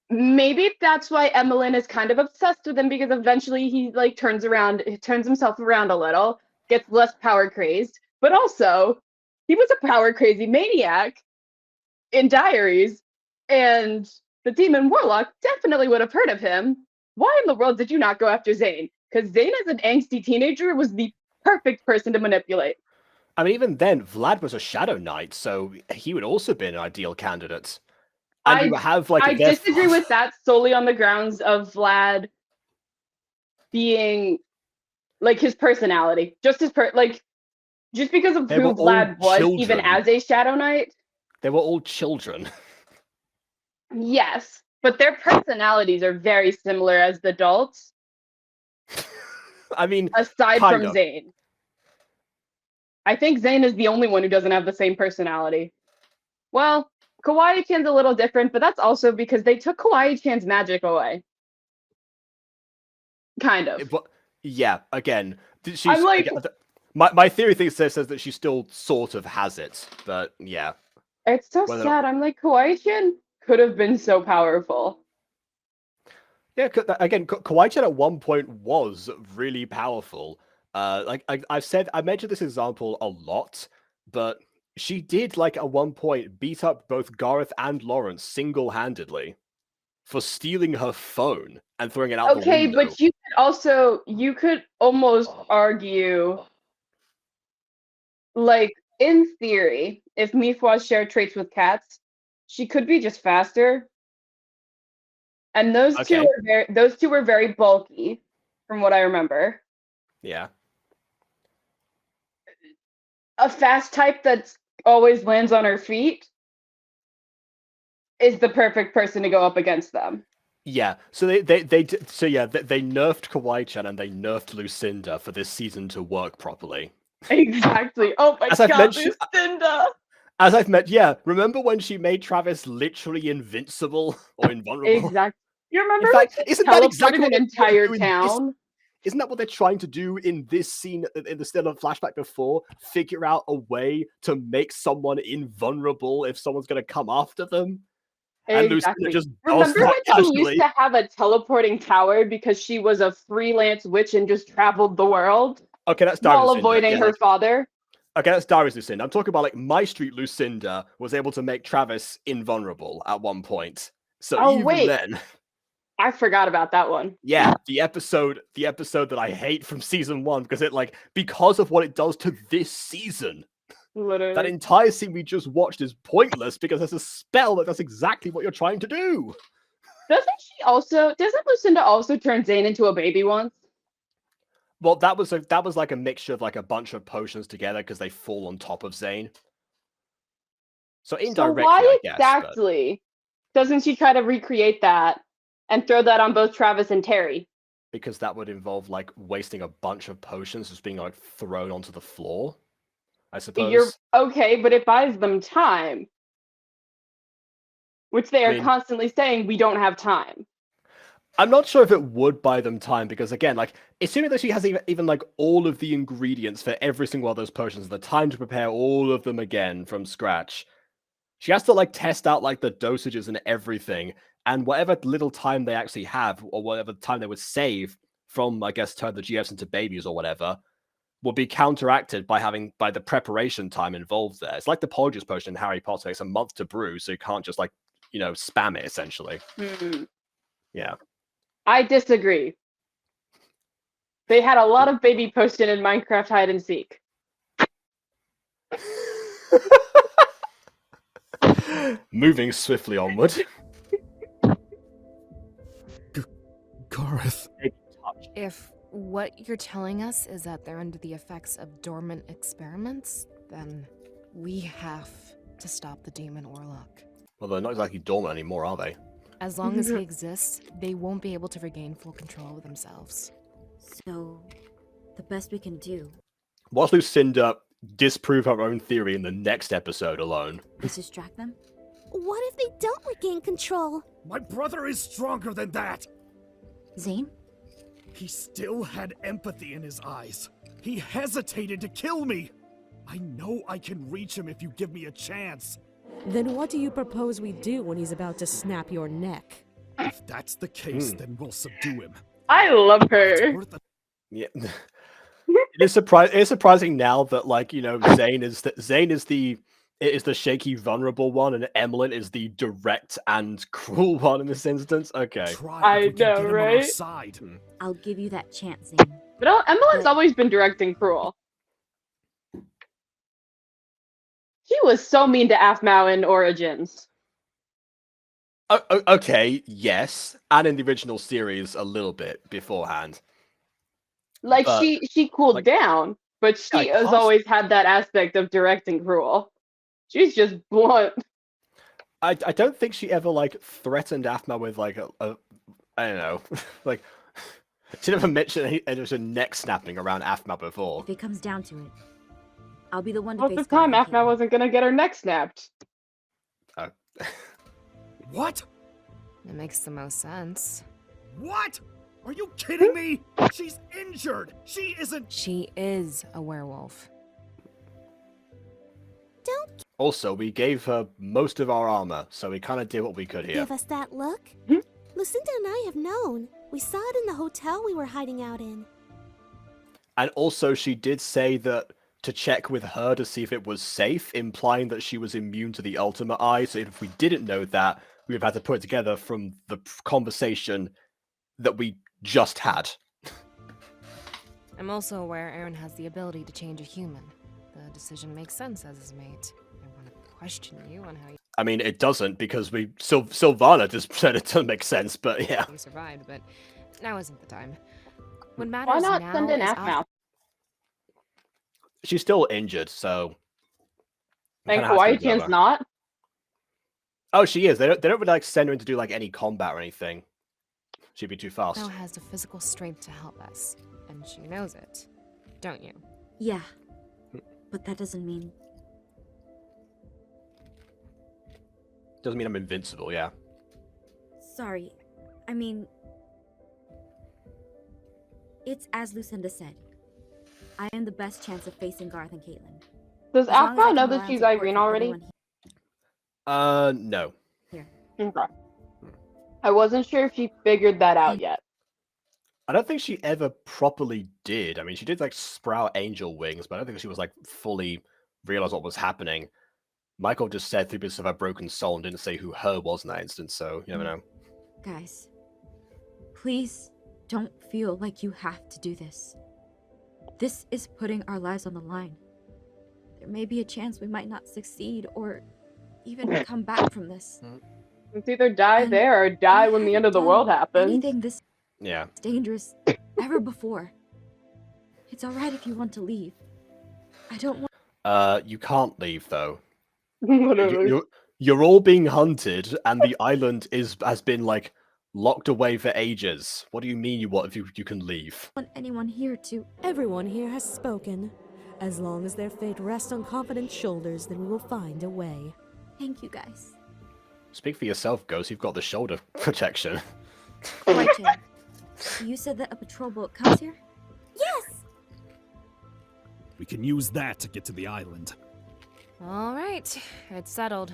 maybe that's why Emmeline is kind of obsessed with him, because eventually he like turns himself around a little, gets less power crazed, but also he was a power crazy maniac in Diaries, and the demon warlock definitely would have heard of him. Why in the world did you not go after Zane? Because Zane, as an angsty teenager, was the perfect person to manipulate. I mean, even then, Vlad was a Shadow Knight, so he would also be an ideal candidate. And you have like I disagree with that solely on the grounds of Vlad being like his personality, just his just because of They were who Vlad all was, even children. as a Shadow Knight. They were all children. Yes, but their personalities are very similar as adults. I mean, aside kind from of. Zane. I think Zane is the only one who doesn't have the same personality. Well, Kawaii-chan's a little different, but that's also because they took Kawaii-chan's magic away. Kind of. But yeah, again, she's I'm like, again, my theory says that she still sort of has it, but yeah. It's so sad. I'm like, Kawaii-chan could have been so powerful. Yeah, again, Kawaii-chan at one point was really powerful. Like I mentioned this example a lot, but she did like at one point beat up both Gareth and Lawrence single-handedly for stealing her phone and throwing it out the window. Okay, but you could almost argue, like, in theory, if Mifwa shared traits with cats, she could be just faster. And those two were very bulky, from what I remember. Yeah. A fast type that's always lands on her feet is the perfect person to go up against them. Yeah, so they nerfed Kawaii-chan and they nerfed Lucinda for this season to work properly. Exactly. Oh my god, Lucinda! As I've met, yeah, remember when she made Travis literally invincible or invulnerable? Exactly. You remember in fact, when isn't that exactly an entire town? Isn't that what they're trying to do in this scene, in the still of flashback before? Figure out a way to make someone invulnerable if someone's going to come after them? And Exactly. just remember when she used to have a teleporting tower because she was a freelance witch and just traveled the world? Okay, that's while avoiding her father. Okay, that's Darius Lucinda. I'm talking about like MyStreet Lucinda was able to make Travis invulnerable at one point. So then, I forgot about that one. Yeah, the episode that I hate from season 1 because of what it does to this season. Literally. That entire scene we just watched is pointless because there's a spell that does exactly what you're trying to do. Doesn't Lucinda also turn Zane into a baby once? Well, that was like a mixture of like a bunch of potions together because they fall on top of Zane. So indirectly, why I guess, exactly doesn't she try to recreate that and throw that on both Travis and Terry? Because that would involve like wasting a bunch of potions just being like thrown onto the floor, I suppose. You're okay, but it buys them time. Which they are constantly saying, we don't have time. I'm not sure if it would buy them time because, again, like, assuming that she has even like all of the ingredients for every single one of those potions, the time to prepare all of them again from scratch, she has to like test out like the dosages and everything, and whatever little time they actually have, or whatever time they would save from, I guess, turn the GFs into babies or whatever, will be counteracted by the preparation time involved there. It's like the Polyjuice potion in Harry Potter. It's a month to brew, so you can't just like, spam it essentially. Yeah. I disagree. They had a lot of baby potion in Minecraft hide and seek. Moving swiftly onward. Gareth. If what you're telling us is that they're under the effects of dormant experiments, then we have to stop the demon warlock. Well, they're not exactly dormant anymore, are they? As long as he exists, they won't be able to regain full control of themselves. So, the best we can do... Watch Lucinda disprove her own theory in the next episode alone. is distract them? What if they don't regain control? My brother is stronger than that! Zane? He still had empathy in his eyes. He hesitated to kill me! I know I can reach him if you give me a chance. Then what do you propose we do when he's about to snap your neck? If that's the case, then we'll subdue him. I love her. Yeah. It is surprising now that, like, Zane is the it is the shaky, vulnerable one, and Emlyn is the direct and cruel one in this instance. Okay. Try I if we can know, get him on our right? side. I'll give you that chance, Zane. But Emmeline's But- always been direct and cruel. She was so mean to aphmau in Origins. Okay, yes, and in the original series a little bit beforehand. Like But, she cooled like- down, but she Yeah, has always had that aspect of direct and cruel. She's just blunt. I don't think she ever like threatened aphmau with like a I don't know, like she never mentioned any sort of neck snapping around aphmau before. If it comes down to it, I'll be the one to Well, at face the time, Garth and aphmau Caitlin. wasn't gonna get her neck snapped. What? It makes the most sense. What? Are you kidding me? She's injured. She isn't. She is a werewolf. Don't Also, we gave her most of our armor, so we kind of did what we could here. give us that look. Hmm? Lucinda and I have known. We saw it in the hotel we were hiding out in. And also, she did say that to check with her to see if it was safe, implying that she was immune to the Ultimate Eye. So if we didn't know that, we would have had to put it together from the conversation that we just had. I'm also aware Aaron has the ability to change a human. The decision makes sense as his mate. I want to question you on how I mean, it doesn't because we Sylvana just said it doesn't make sense, but yeah. you survived, but now isn't the time. What Why matters not now send in is aphmau? She's still injured, so. we And kinda have to Kawaii go Chan's over. not. Oh, she is. They don't really like send her in to do like any combat or anything. She'd be too fast. Now has the physical strength to help us, and she knows it, don't you? Yeah, but that doesn't mean Doesn't mean I'm invincible, yeah. Sorry. I mean, it's as Lucinda said. I am the best chance of facing Garth and Caitlin. Does As long as I aphmau can know rely that on she's support Irene from already? everyone No. here. Okay. I wasn't sure if she figured that out yet. I don't think she ever properly did. I mean, she did like sprout angel wings, but I don't think she was like fully realized what was happening. Michael just said 3 bits of her broken soul and didn't say who her was in that instance, so you never know. Guys, please don't feel like you have to do this. This is putting our lives on the line. There may be a chance we might not succeed or even come back from this. It's either die And there or die when the end of the done world happens. Anything this Yeah. dangerous ever before. It's alright if you want to leave. I don't want. You can't leave though. Literally. You're all being hunted, and the island has been like locked away for ages. What do you mean you can leave? Want anyone here to. Everyone here has spoken. As long as their fate rests on confident shoulders, then we will find a way. Thank you guys. Speak for yourself, Ghost. You've got the shoulder protection. Quite chill. You said that a patrol boat comes here? Yes! We can use that to get to the island. All right, it's settled.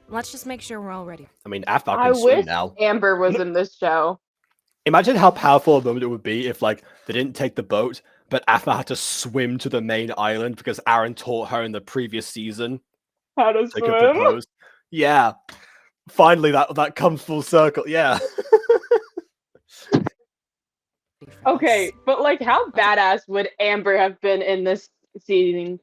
Let's just make sure we're all ready. I mean, aphmau I can swim wish now. Amber was in this show. Imagine how powerful a moment it would be if, like, they didn't take the boat, but aphmau had to swim to the main island because Aaron taught her in the previous season. How to They could swim. propose. Yeah. Finally, that comes full circle. Yeah. Okay, but like, how badass would Amber have been in this season?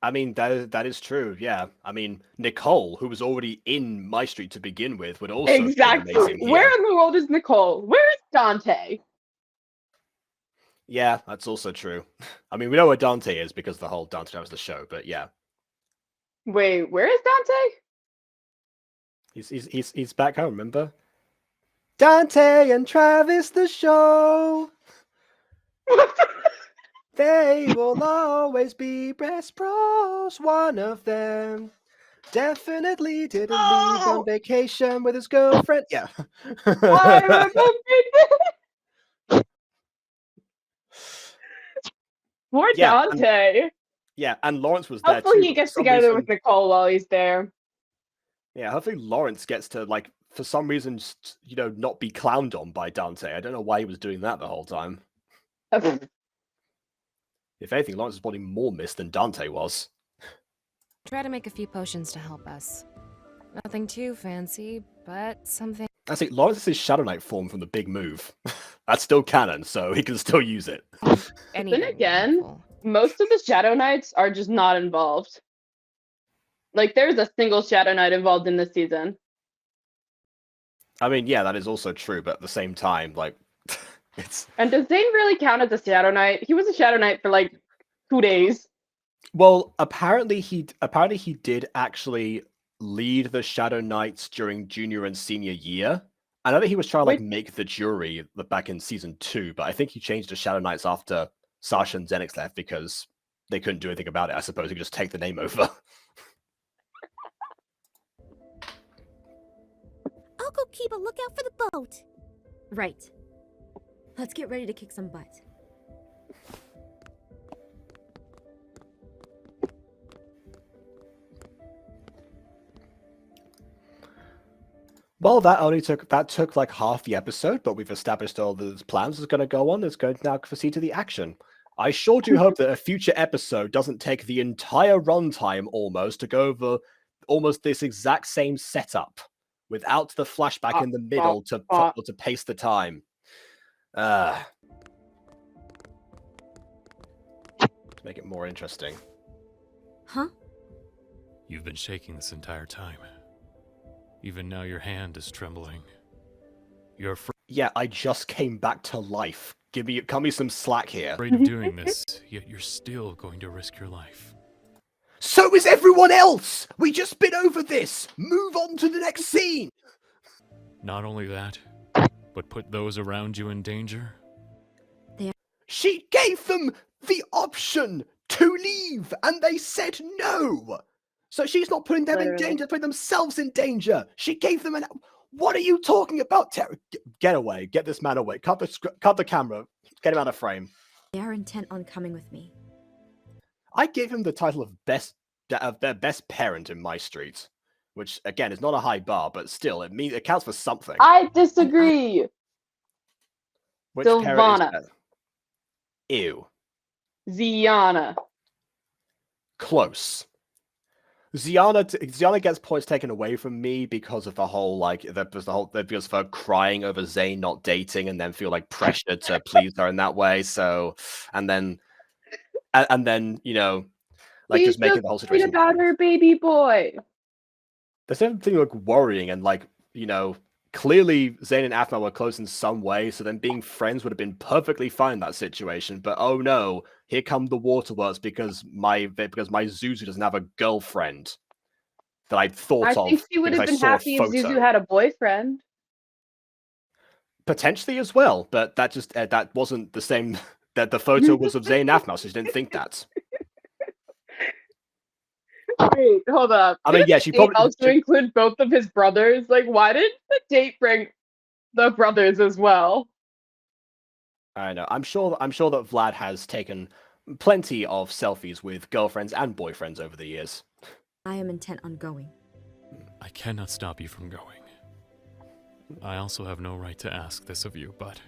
I mean, that is true. Yeah. I mean, Nicole, who was already in MyStreet to begin with, would also be Exactly. amazing here. Where in the world is Nicole? Where is Dante? Yeah, that's also true. I mean, we know where Dante is because the whole Dante was the show, but yeah. Wait, where is Dante? He's back home, remember? Dante and Travis the show. They will always be best bros. One of them definitely didn't leave on vacation with his girlfriend. Yeah. I remember this. Poor Yeah, Dante. Yeah, and Lawrence was there too. Hopefully he but for gets some together reason- with Nicole while he's there. Yeah, hopefully Lawrence gets to, like, for some reason, not be clowned on by Dante. I don't know why he was doing that the whole time. If anything, Lawrence was probably more missed than Dante was. Try to make a few potions to help us. Nothing too fancy, but something. I think Lawrence is his Shadow Knight form from the big move. That's still canon, so he can still use it. Then again, most of the Shadow Knights are just not involved. Like, there's a single Shadow Knight involved in this season. I mean, yeah, that is also true, but at the same time, like, it's... And does Zane really count as a Shadow Knight? He was a Shadow Knight for, like, 2 days. Well, apparently he did actually lead the Shadow Knights during junior and senior year. I know that he was trying to, like, make the jury back in season 2, but I think he changed to Shadow Knights after Sasha and Zenix left because they couldn't do anything about it. I suppose he could just take the name over. I'll go keep a lookout for the boat. Right. Let's get ready to kick some butt. Well, that took like half the episode, but we've established all the plans is going to go on. It's going to now proceed to the action. I sure do hope that a future episode doesn't take the entire runtime almost to go over almost this exact same setup without the flashback in the middle to pace the time. To make it more interesting. Huh? You've been shaking this entire time. Even now your hand is trembling. You're afraid. Yeah, I just came back to life. Cut me some slack here. Afraid of doing this, yet you're still going to risk your life. So is everyone else! We just been over this! Move on to the next scene! Not only that, but put those around you in danger? She gave them the option to leave, and they said no! So she's not putting them in danger, putting themselves in danger! She gave them an... What are you talking about, Terry? Get away. Get this man away. Cut the camera. Get him out of frame. They are intent on coming with me. I gave him the title of best parent in MyStreet, which again is not a high bar, but still it counts for something. I disagree. Which parent is Sylvana. better? Ew. Ziana. Close. Ziana gets points taken away from me because of the whole because of her crying over Zane not dating and then feel like pressure to please her in that way. So and then you know, like She's just making the whole situation about her baby boy. There's something like worrying and like, you know, clearly Zane and aphmau were close in some way, so then being friends would have been perfectly fine in that situation. But oh no, here come the waterworks because my Zuzu doesn't have a girlfriend that I thought of. I think she would have been happy if Zuzu had a boyfriend. Potentially as well, but that just that wasn't the same. That the photo was of Zane and aphmau, so she didn't think that. Wait, hold up. I mean, yeah, she probably also include both of his brothers. Like, why didn't the date bring the brothers as well? I know. I'm sure that Vlad has taken plenty of selfies with girlfriends and boyfriends over the years. I am intent on going. I cannot stop you from going. I also have no right to ask this of you, but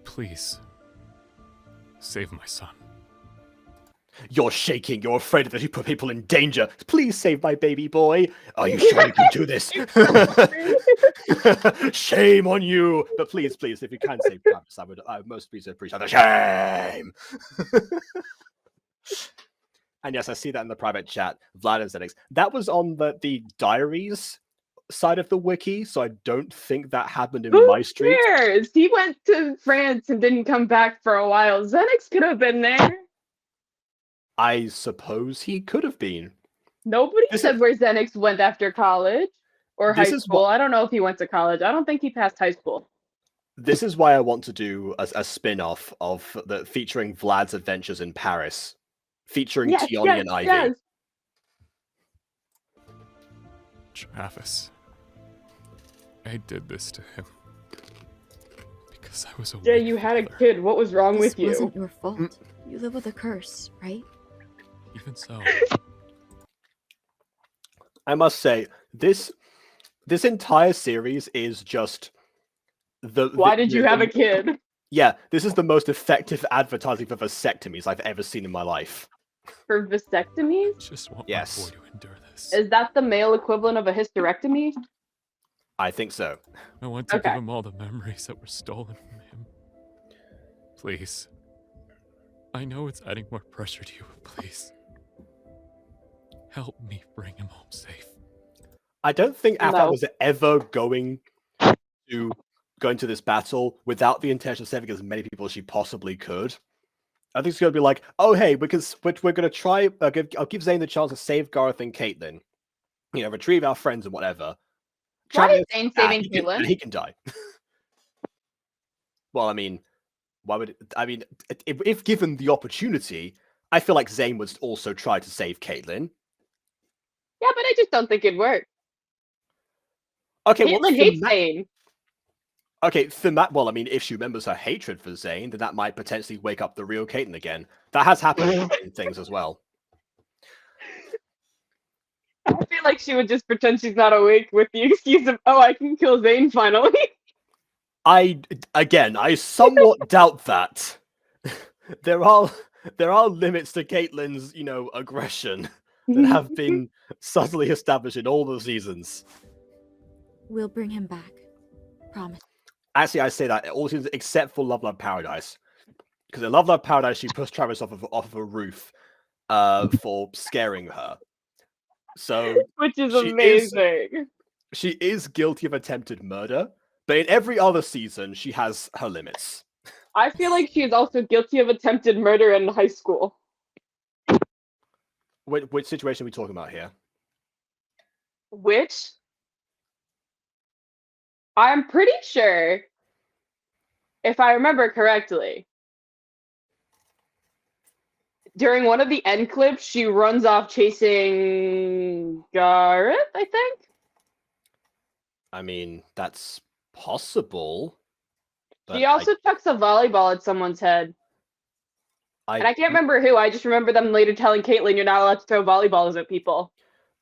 please save my son. You're shaking. You're afraid that you put people in danger. Please save my baby boy. Are you sure you can do this? Shame on you. But please, if you can save Travis, I would most appreciate the shame. And yes, I see that in the private chat. Vlad and Zenix. That was on the diaries side of the wiki, so I don't think that happened in MyStreet. Who cares? He went to France and didn't come back for a while. Zenix could have been there. I suppose he could have been. Nobody said where Zenix went after college or high school. I don't know if he went to college. I don't think he passed high school. This is why I want to do a spin-off of featuring Vlad's adventures in Paris, featuring Tioni and Ivy. Yes. Travis, I did this to him because I was a Jay, you had a kid. What was wrong with you? This wasn't your fault. You live with a curse, right? Even so. I must say, this entire series is just Why did you have a kid? Yeah, this is the most effective advertising for vasectomies I've ever seen in my life. For vasectomies? Just want Yes. my boy to endure this. Is that the male equivalent of a hysterectomy? I think so. I want to Okay. give him all the memories that were stolen from him. Please. I know it's adding more pressure to you, but please. Help me bring him home safe. I don't think aphmau No. was ever going to go into this battle without the intention of saving as many people as she possibly could. I think it's going to be like, oh, hey, because we're going to try, I'll give Zane the chance to save Gareth and Caitlin. You know, retrieve our friends and whatever. Why is Travis, Zane saving he can, Caitlin? he can die. Well, I mean, why would if given the opportunity, I feel like Zane would also try to save Caitlin. Yeah, but I just don't think it'd work. Okay, Caitlin hates Zane. Okay, well, I mean, if she remembers her hatred for Zane, then that might potentially wake up the real Caitlin again. That has happened in things as well. I feel like she would just pretend she's not awake with the excuse of, oh, I can kill Zane finally. I somewhat doubt that. There are limits to Caitlyn's, aggression that have been subtly established in all the seasons. We'll bring him back. Promise. Actually, I say that all seasons except for Love Paradise, because in Love Paradise she pushed Travis off of a roof, for scaring her. So, which is amazing. She is guilty of attempted murder, but in every other season she has her limits. I feel like she is also guilty of attempted murder in high school. Which situation are we talking about here? Which? I'm pretty sure, if I remember correctly, during one of the end clips, she runs off chasing Gareth, I think? I mean, that's possible. She also chucks a volleyball at someone's head. And I can't remember who. I just remember them later telling Caitlin, you're not allowed to throw volleyballs at people.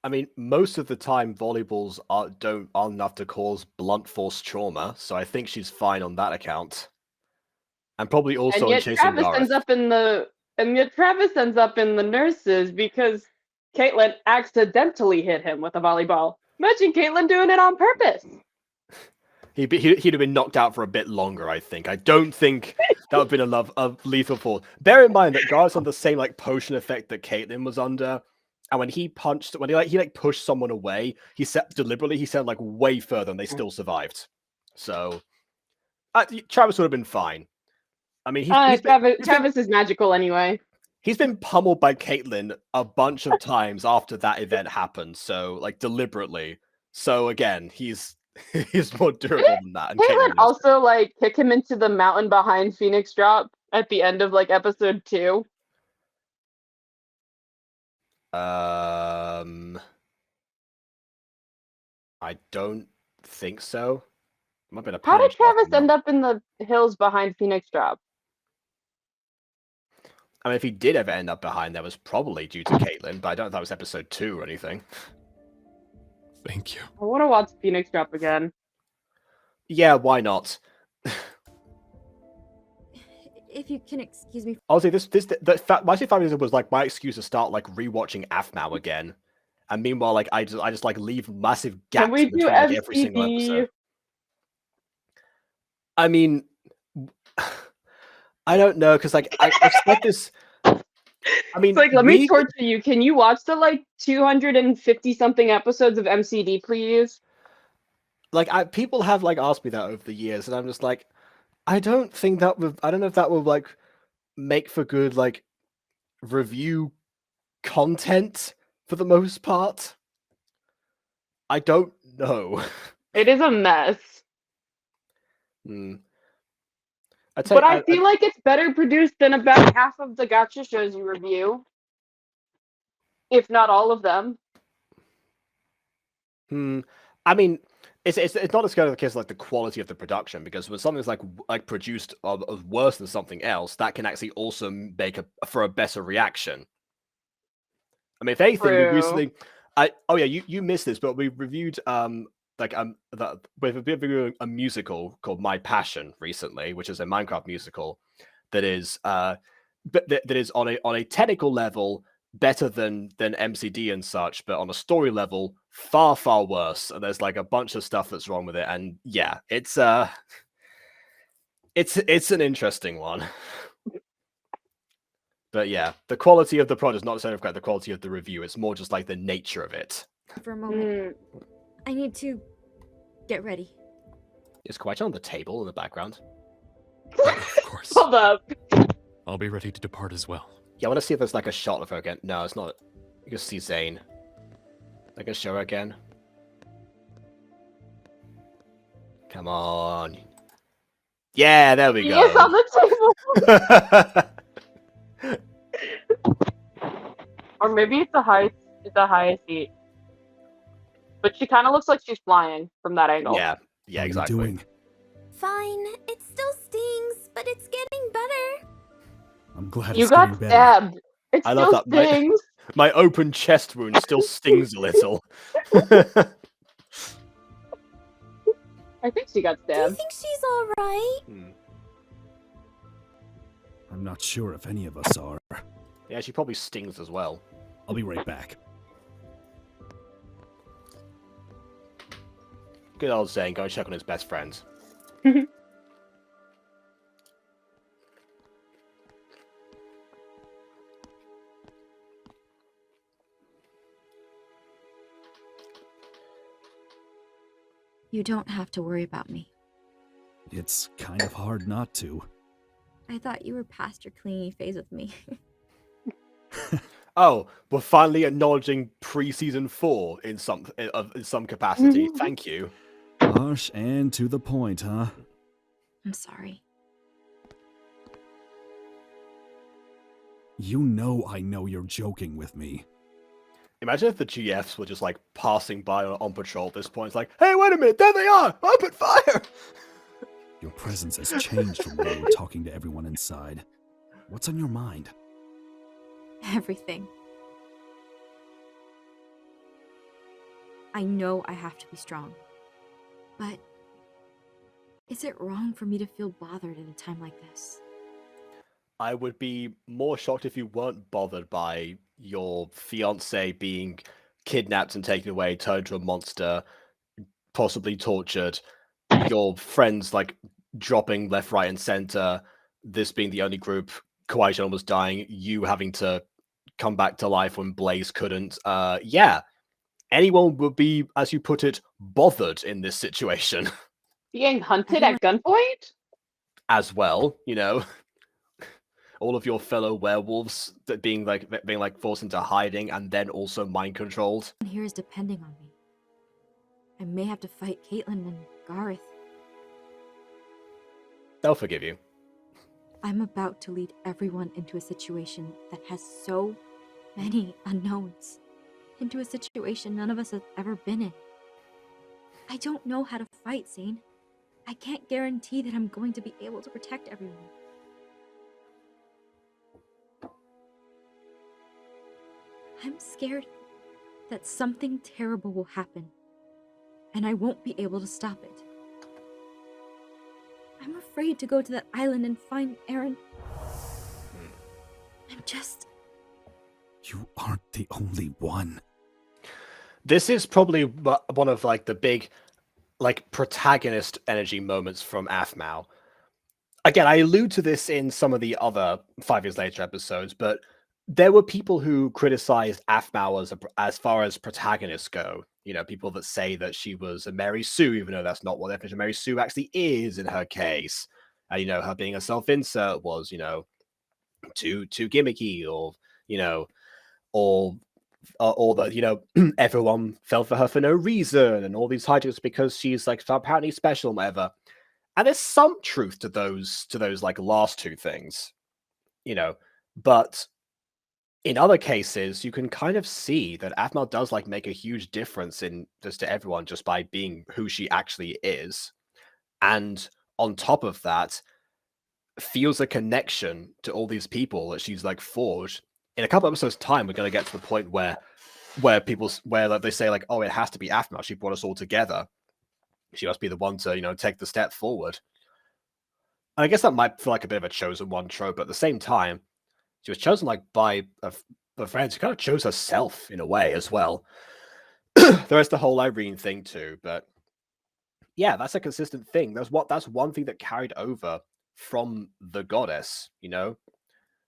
I mean, most of the time, volleyballs aren't enough to cause blunt force trauma, so I think she's fine on that account. And probably also and yet chasing Travis Gareth. Travis ends up in the nurses because Caitlin accidentally hit him with a volleyball. Imagine Caitlin doing it on purpose. He'd have been knocked out for a bit longer, I think. I don't think that would have been a lethal fall. Bear in mind that Gareth's on the same potion effect that Caitlin was under, and when he pushed someone away, he said way further, and they still survived. So Travis would have been fine. I mean, Travis is magical anyway. He's been pummeled by Caitlin a bunch of times after that event happened, so deliberately. So again, he's more durable than that. And Caitlin also kick him into the mountain behind Phoenix Drop at the end of episode 2. I don't think so. Might have been How did Travis end up in the hills behind Phoenix Drop? I mean, if he did ever end up behind, that was probably due to Caitlin, but I don't know if that was episode 2 or anything. Thank you. I want to watch Phoenix Drop again. Yeah, why not? If you can excuse me. Honestly, MyStreet 5 was my excuse to start rewatching aphmau again, and meanwhile, I just leave massive gaps. Can we do every single episode. I mean, I don't know, because I expect this. I mean, it's let me torture you. Can you watch the 250 something episodes of MCD, please? People have asked me that over the years, and I'm just I don't think that would. I don't know if that would make for good review content for the most part. I don't know. It is a mess. But I feel like it's better produced than about half of the gacha shows you review, if not all of them. I mean, it's not as good of a case the quality of the production, because when something's produced worse than something else, that can actually also make for a better reaction. I mean, if anything, we recently, you missed this, but we reviewed we're a musical called My Passion recently, which is a Minecraft musical that is that is on a technical level better than MCD and such, but on a story level far worse. And there's like a bunch of stuff that's wrong with it. And yeah, it's an interesting one. But yeah, the quality of the product is not necessarily the quality of the review. It's more just like the nature of it. For a moment, I need to get ready. It's quite on the table in the background. Of course. Hold up. I'll be ready to depart as well. Yeah, I want to see if there's like a shot of her again. No, it's not. You can see Zane. I can show her again. Come on. Yeah, there we go. Yes, on the table. Or maybe it's a high seat. But she kind of looks like she's flying from that angle. Yeah, exactly. What are you doing? Fine. It still stings, but it's getting better. I'm glad You it's got getting better. stabbed. It I still love that. stings. My open chest wound still stings a little. I think she got Do you stabbed. think she's alright? I'm not sure if any of us are. Yeah, she probably stings as well. I'll be right back. Good old Zane, go and check on his best friend. You don't have to worry about me. It's kind of hard not to. I thought you were past your clingy phase with me. Oh, we're finally acknowledging pre-season 4 in some capacity. Thank you. Harsh and to the point, huh? I'm sorry. You know I know you're joking with me. Imagine if the GFs were just like passing by on patrol at this point. It's like, hey, wait a minute, there they are! Open fire! Your presence has changed from when you were talking to everyone inside. What's on your mind? Everything. I know I have to be strong. But is it wrong for me to feel bothered at a time like this? I would be more shocked if you weren't bothered by your fiance being kidnapped and taken away, turned into a monster, possibly tortured, your friends like dropping left, right, and center, this being the only group, Kawaii was dying, you having to come back to life when Blaze couldn't. Yeah, anyone would be, as you put it, bothered in this situation. Being hunted at gunpoint? As well, you know. All of your fellow werewolves that being forced into hiding and then also mind controlled. Here is depending on me. I may have to fight Caitlin and Gareth. They'll forgive you. I'm about to lead everyone into a situation that has so many unknowns. Into a situation none of us have ever been in. I don't know how to fight, Zane. I can't guarantee that I'm going to be able to protect everyone. I'm scared that something terrible will happen, and I won't be able to stop it. I'm afraid to go to that island and find Aaron. I'm just... You aren't the only one. This is probably one of like the big like protagonist energy moments from aphmau. Again, I allude to this in some of the other 5 years later episodes, but there were people who criticized aphmau as far as protagonists go. You know, people that say that she was a Mary Sue, even though that's not what the definition of Mary Sue actually is in her case. You know, her being a self-insert was, you know, too gimmicky, or, you know, or that, you know, everyone fell for her for no reason, and all these hijinks because she's like apparently special and whatever. And there's some truth to those like last two things, you know, but in other cases, you can kind of see that aphmau does like make a huge difference in just to everyone just by being who she actually is. And on top of that, feels a connection to all these people that she's like forged. In a couple episodes' time, we're going to get to the point where like, they say like, oh, it has to be aphmau. She brought us all together. She must be the one to, you know, take the step forward. And I guess that might feel like a bit of a chosen one trope, but at the same time, She was chosen like by a friend. She kind of chose herself in a way as well. There is the whole Irene thing too, but yeah, that's a consistent thing. That's one thing that carried over from the goddess, you know,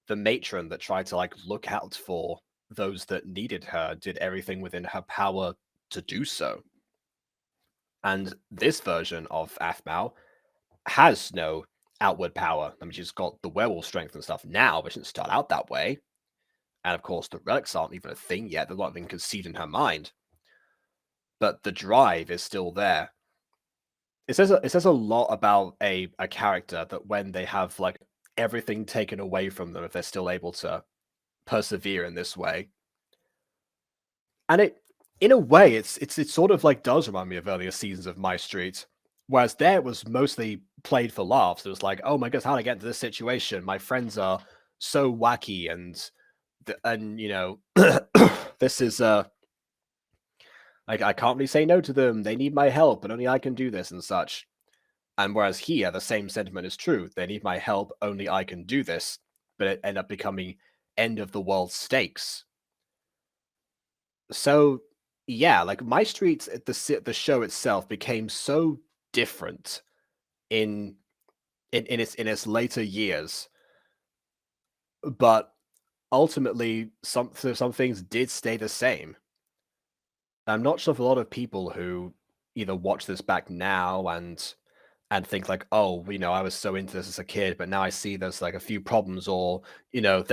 the matron that tried to like look out for those that needed her, did everything within her power to do so. And this version of aphmau has no outward power. I mean, she's got the werewolf strength and stuff now, but she didn't start out that way. And of course, the relics aren't even a thing yet. They're not even conceived in her mind. But the drive is still there. It says a lot about a character that when they have like everything taken away from them, if they're still able to persevere in this way. And it, in a way, it sort of like does remind me of earlier seasons of MyStreet. Whereas there it was mostly played for laughs. It was like, oh my gosh, how did I get into this situation? My friends are so wacky and you know, this is like I can't really say no to them. They need my help, and only I can do this and such. And whereas here, the same sentiment is true. They need my help, only I can do this. But it ended up becoming end of the world stakes. So yeah, like MyStreet, the show itself became so different in its later years, but ultimately some things did stay the same. I'm not sure if a lot of people who either watch this back now and think like, oh, you know, I was so into this as a kid, but now I see there's like a few problems, or you know,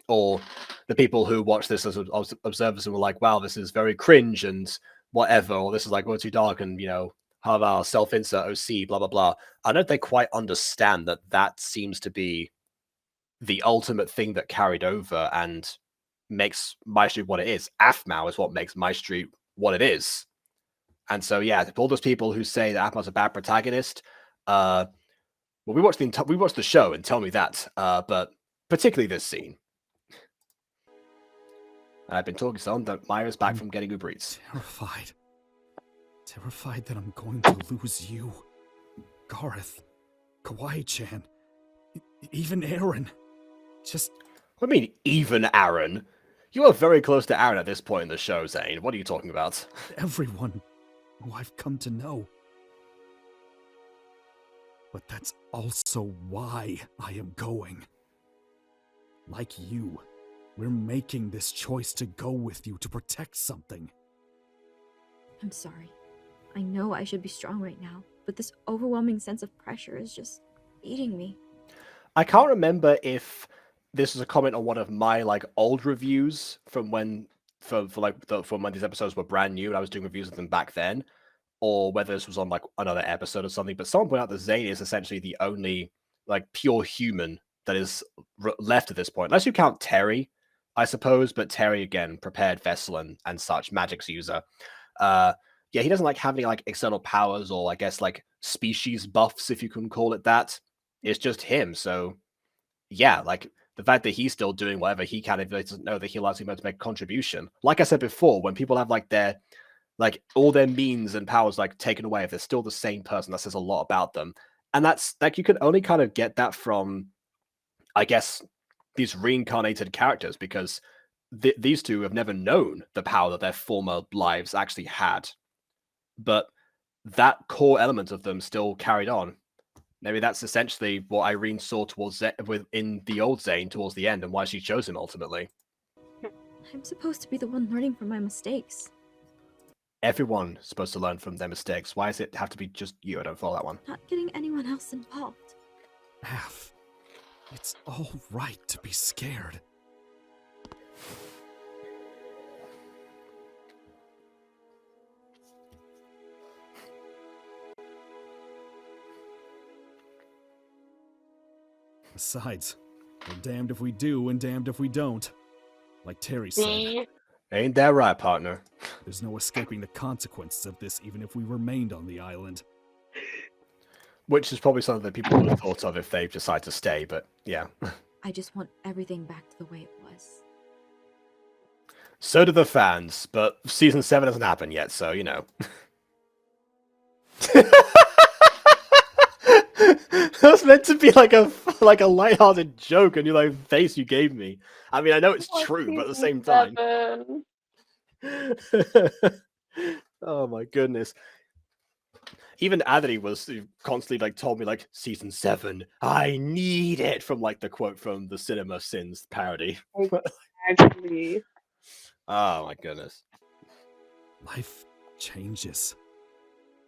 or the people who watch this as observers and were like, wow, this is very cringe and whatever, or this is like, oh, too dark, and you know, have our self-insert OC, blah blah blah. I don't think they quite understand that that seems to be the ultimate thing that carried over and makes MyStreet what it is. aphmau is what makes MyStreet what it is. And so, yeah, all those people who say that aphmau's a bad protagonist, well, we watched the show and tell me that, but particularly this scene. I've been talking so long that Myra's back from getting Uber Eats. Terrified that I'm going to lose you, Gareth, Kawaii-chan, even Aaron. Just... What do you mean, even Aaron? You are very close to Aaron at this point in the show, Zane. What are you talking about? Everyone who I've come to know. But that's also why I am going. Like you, we're making this choice to go with you to protect something. I'm sorry. I know I should be strong right now, but this overwhelming sense of pressure is just eating me. I can't remember if this was a comment on one of my like old reviews from when from when these episodes were brand new and I was doing reviews of them back then, or whether this was on like another episode or something. But someone pointed out that Zane is essentially the only like pure human that is left at this point, unless you count Terry, I suppose. But Terry, again, prepared vessel and such, magic's user. Yeah, he doesn't like have any like external powers or I guess like species buffs, if you can call it that. It's just him. So yeah, like the fact that he's still doing whatever he can, if he doesn't know that he'll actually be able to make a contribution. Like I said before, when people have like their like all their means and powers like taken away, if they're still the same person, that says a lot about them. And that's like you can only kind of get that from, I guess, these reincarnated characters, because these two have never known the power that their former lives actually had. But that core element of them still carried on. Maybe that's essentially what Irene saw towards in the old Zane towards the end, and why she chose him ultimately. I'm supposed to be the one learning from my mistakes. Everyone's supposed to learn from their mistakes. Why does it have to be just you? I don't follow that one. Not getting anyone else involved. Aph, it's all right to be scared. Besides, we're damned if we do and damned if we don't. Like Terry said. Ain't that right, partner? There's no escaping the consequences of this, even if we remained on the island. Which is probably something that people would have thought of if they decide to stay, but yeah. I just want everything back to the way it was. So do the fans, but season 7 hasn't happened yet, so you know. That was meant to be like a like a lighthearted joke, and you're like face you gave me. I mean, I know it's true, but at the same time. Oh my goodness. Even Adri was constantly like told me like season 7, I need it, from like the quote from the Cinema Sins parody. Actually. Oh my goodness. Life changes.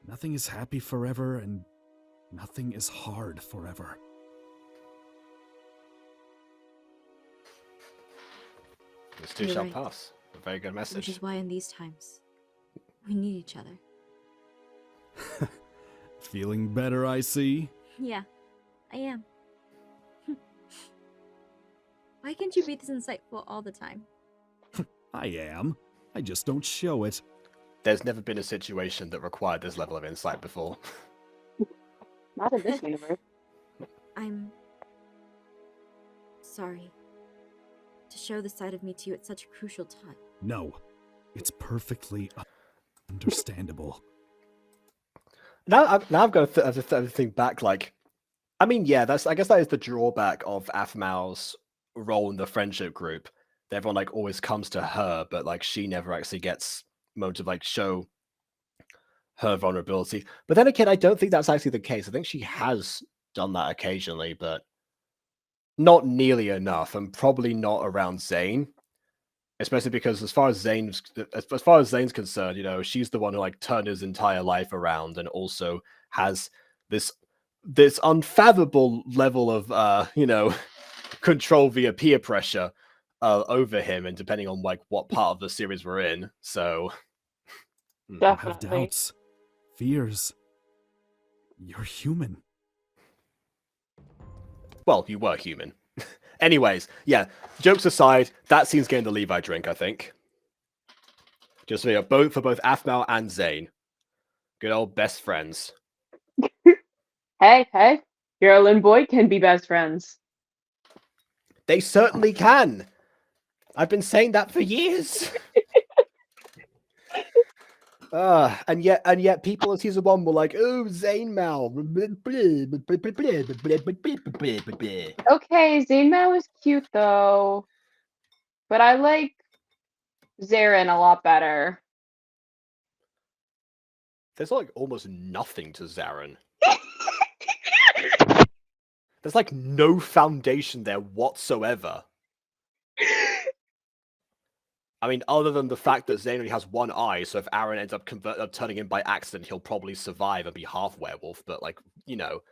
Nothing is happy forever, and nothing is hard forever. This too You're shall right. pass. A very good message. Which is why in these times, we need each other. Feeling better, I see? Yeah, I am. Why can't you be this insightful all the time? I am. I just don't show it. There's never been a situation that required this level of insight before. Not in this universe. I'm sorry to show the side of me to you at such a crucial time. No, it's perfectly understandable. Now I've got to think back. Like, I mean, yeah, I guess that is the drawback of aphmau's role in the friendship group. That everyone like always comes to her, but like she never actually gets moments to like show her vulnerability. But then again, I don't think that's actually the case. I think she has done that occasionally, but not nearly enough, and probably not around Zane. Especially because as far as Zane's concerned, you know, she's the one who like turned his entire life around, and also has this unfathomable level of you know, control via peer pressure over him, and depending on like what part of the series we're in. So you have doubts, fears. You're human. Well, you were human. Anyways, yeah, jokes aside, that scene's getting the Levi drink, I think. Just for both aphmau and Zane. Good old best friends. Hey, girl and boy can be best friends. They certainly can. I've been saying that for years. And yet people in season 1 were like, oh, Zane Mal. Okay, Zainmao is cute though. But I like Zarin a lot better. There's like almost nothing to Zarin. There's like no foundation there whatsoever. I mean, other than the fact that Zane only has one eye, so if Aaron ends up turning him by accident, he'll probably survive and be half werewolf. But like, you know,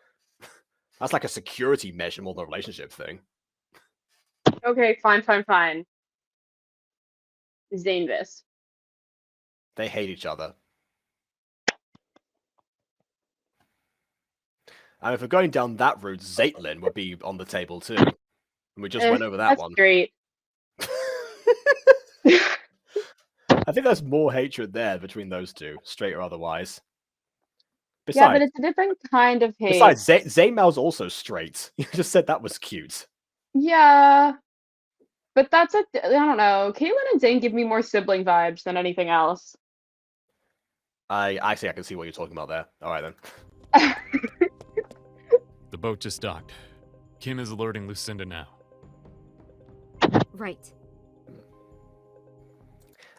that's like a security measure more than a relationship thing. Okay, fine. Zanevis. They hate each other. And if we're going down that route, Zaitlin would be on the table too. And we just went over that that's one. Great. I think there's more hatred there between those two, straight or otherwise. Besides, yeah, but it's a different kind of hate. Besides, Zainmal's also straight. You just said that was cute. Yeah. But that's I don't know. Caitlin and Zane give me more sibling vibes than anything else. I can see what you're talking about there. All right, then. The boat just docked. Kim is alerting Lucinda now. Right.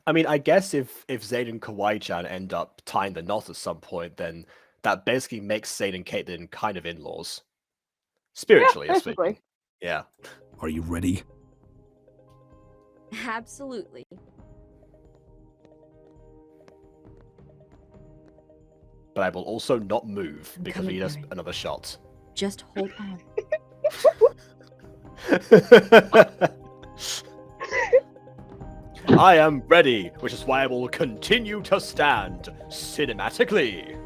I mean, I guess if Zane and Kawaii-chan end up tying the knot at some point, then that basically makes Zane and Caitlin kind of in-laws. Spiritually, yeah, speaking. Yeah. Are you ready? Absolutely. But I will also not move because we need another shot. Just hold on. I am ready, which is why I will continue to stand cinematically.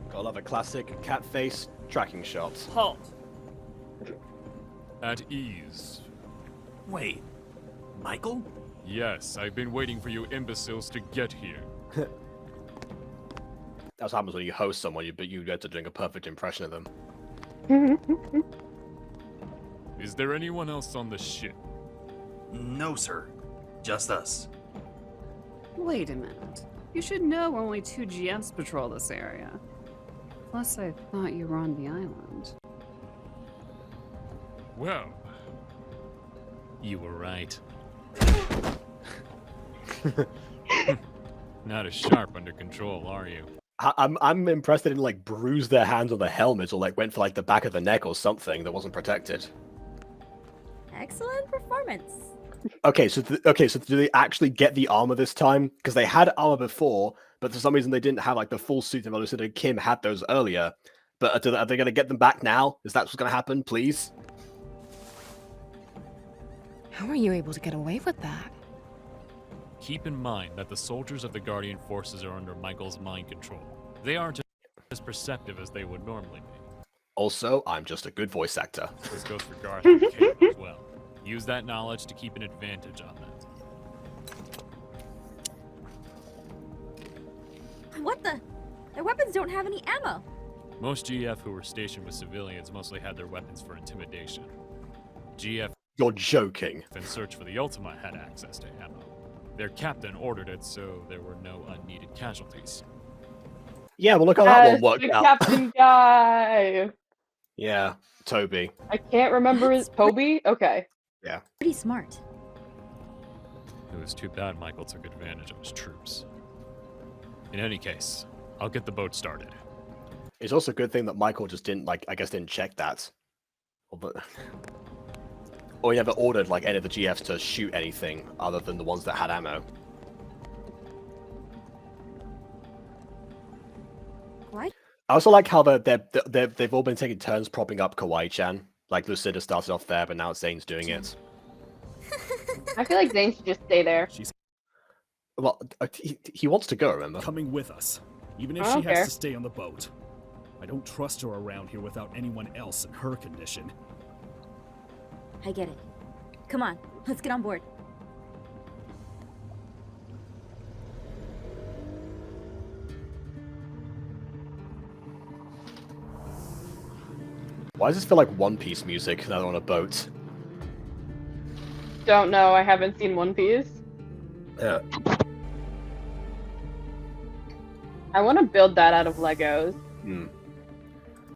Gotta love a classic cat face tracking shot. Halt. At ease. Wait, Michael? Yes, I've been waiting for you imbeciles to get here. That's what happens when you host someone, but you get to doing a perfect impression of them. Is there anyone else on the ship? No, sir. Just us. Wait a minute. You should know only 2 GFs patrol this area. Plus, I thought you were on the island. Well, you were right. Not as sharp under control, are you? I'm impressed they didn't like bruise their hands on the helmet or like went for like the back of the neck or something that wasn't protected. Excellent performance. Okay, so do they actually get the armor this time? Because they had armor before, but for some reason they didn't have like the full suit. And obviously Kim had those earlier. But are they going to get them back now? Is that what's going to happen? Please. How are you able to get away with that? Keep in mind that the soldiers of the Guardian forces are under Michael's mind control. They aren't as perceptive as they would normally be. Also, I'm just a good voice actor. This goes for Garth and Kate as well. Use that knowledge to keep an advantage on them. What the? Their weapons don't have any ammo. Most GF who were stationed with civilians mostly had their weapons for intimidation. GF You're joking. and Search for the Ultima had access to ammo. Their captain ordered it, so there were no unneeded casualties. Yeah, well look how that one worked the out. captain guy. Yeah, Toby. I can't remember his Toby. Okay. Yeah. Pretty smart. It was too bad Michael took advantage of his troops. In any case, I'll get the boat started. It's also a good thing that Michael just didn't didn't check that. Or he never ordered like any of the GFs to shoot anything other than the ones that had ammo. What? I also like how they've all been taking turns propping up Kawaii-chan. Like Lucinda started off there, but now it's Zane's doing it. I feel like Zane should just stay there. Well, he wants to go, remember? Coming with us, even if I she don't has care. to stay on the boat. I don't trust her around here without anyone else in her condition. I get it. Come on, let's get on board. Why does this feel like One Piece music now they're on a boat? Don't know. I haven't seen One Piece. Yeah. I want to build that out of Legos.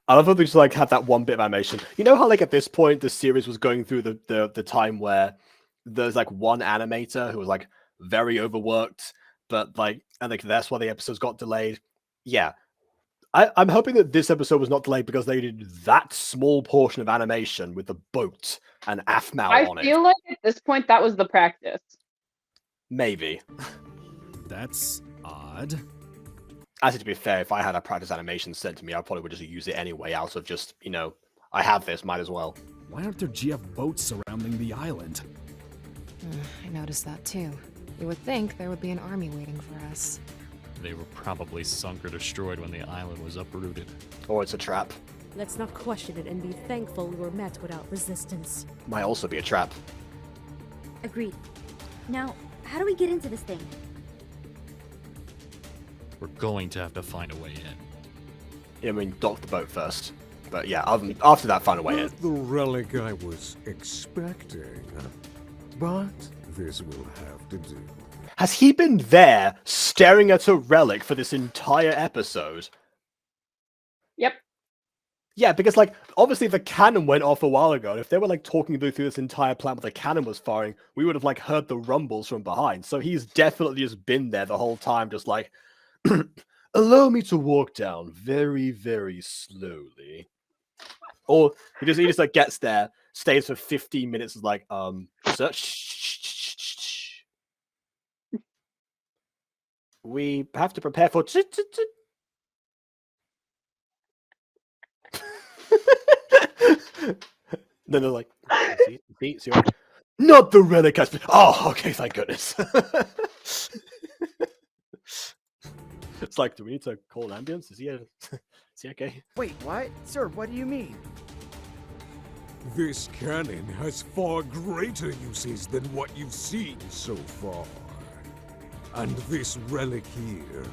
I love how they just like have that one bit of animation. You know how like at this point the series was going through the time where there's like one animator who was like very overworked, but like and like that's why the episodes got delayed. Yeah. I'm hoping that this episode was not delayed because they did that small portion of animation with the boat and aphmau on it. I feel like at this point that was the practice. Maybe. That's odd. Actually, to be fair, if I had a practice animation sent to me, I probably would just use it anyway out of just, you know, I have this, might as well. Why aren't there GF boats surrounding the island? I noticed that too. You would think there would be an army waiting for us. They were probably sunk or destroyed when the island was uprooted. Or it's a trap. Let's not question it and be thankful we were met without resistance. Might also be a trap. Agreed. Now, how do we get into this thing? We're going to have to find a way in. Yeah, I mean, dock the boat first. But yeah, after that, find a way in. Not the relic I was expecting, but this will have to do. Has he been there staring at a relic for this entire episode? Yep. Yeah, because like obviously the cannon went off a while ago, and if they were like talking through this entire plan where the cannon was firing, we would have like heard the rumbles from behind. So he's definitely just been there the whole time, just like, allow me to walk down very, very slowly. Or he just like gets there, stays for 15 minutes, is like, sir, we have to prepare for. Then they're like, see, not the relic has been. Oh, okay, thank goodness. It's like, do we need to call an ambulance? Is he okay? Wait, what? Sir, what do you mean? This cannon has far greater uses than what you've seen so far. And this relic here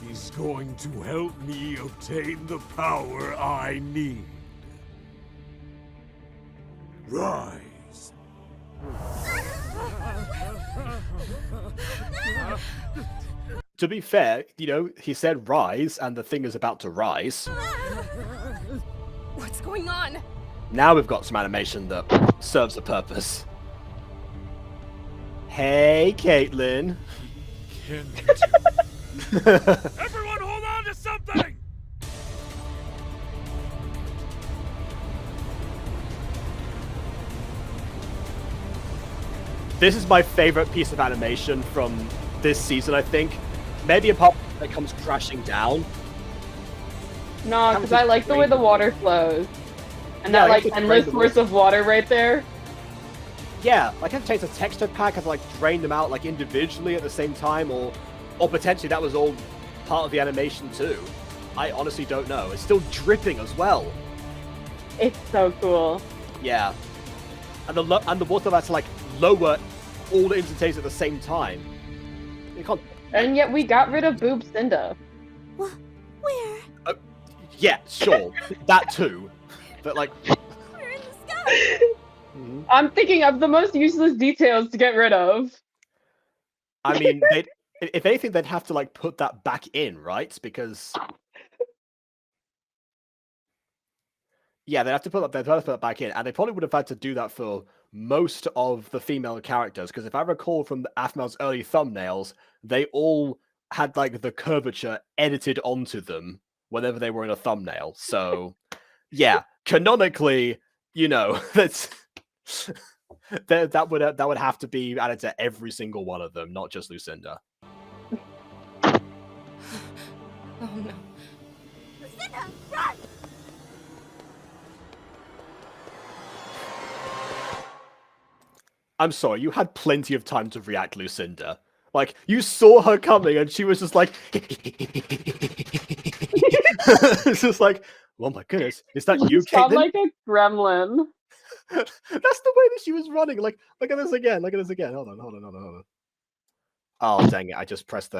is going to help me obtain the power I need. Rise. To be fair, he said rise, and the thing is about to rise. What's going on? Now we've got some animation that serves a purpose. Hey, Caitlin. Everyone hold on to something! This is my favorite piece of animation from this season, I think. Maybe apart from when it comes crashing down. No, because I like the way the water flows. And that, like, endless source of water right there. Yeah, like, I have to change the texture pack, I have to, like, drain them out, like, individually at the same time, or potentially that was all part of the animation, too. I honestly don't know. It's still dripping as well. It's so cool. Yeah. And the water has to, like, lower all instantaneously at the same time. You can't... And yet we got rid of Boob Cinda. Where? Yeah, sure. That too. But, like... We're in the sky! I'm thinking of the most useless details to get rid of. I mean, if anything, they'd have to, like, put that back in, right? Because... Yeah, they'd have to put that back in, and they probably would have had to do that for most of the female characters, because if I recall from aphmau's early thumbnails, they all had, like, the curvature edited onto them whenever they were in a thumbnail. So, yeah, canonically, that's... that would have to be added to every single one of them, not just Lucinda. Oh no. Lucinda, run! I'm sorry, you had plenty of time to react, Lucinda. Like, you saw her coming and she was just like... It's just like, oh my goodness, is that you, Caitlin? Sound like a gremlin. That's the way that she was running. Like, look at this again. Hold on. Oh, dang it. I just pressed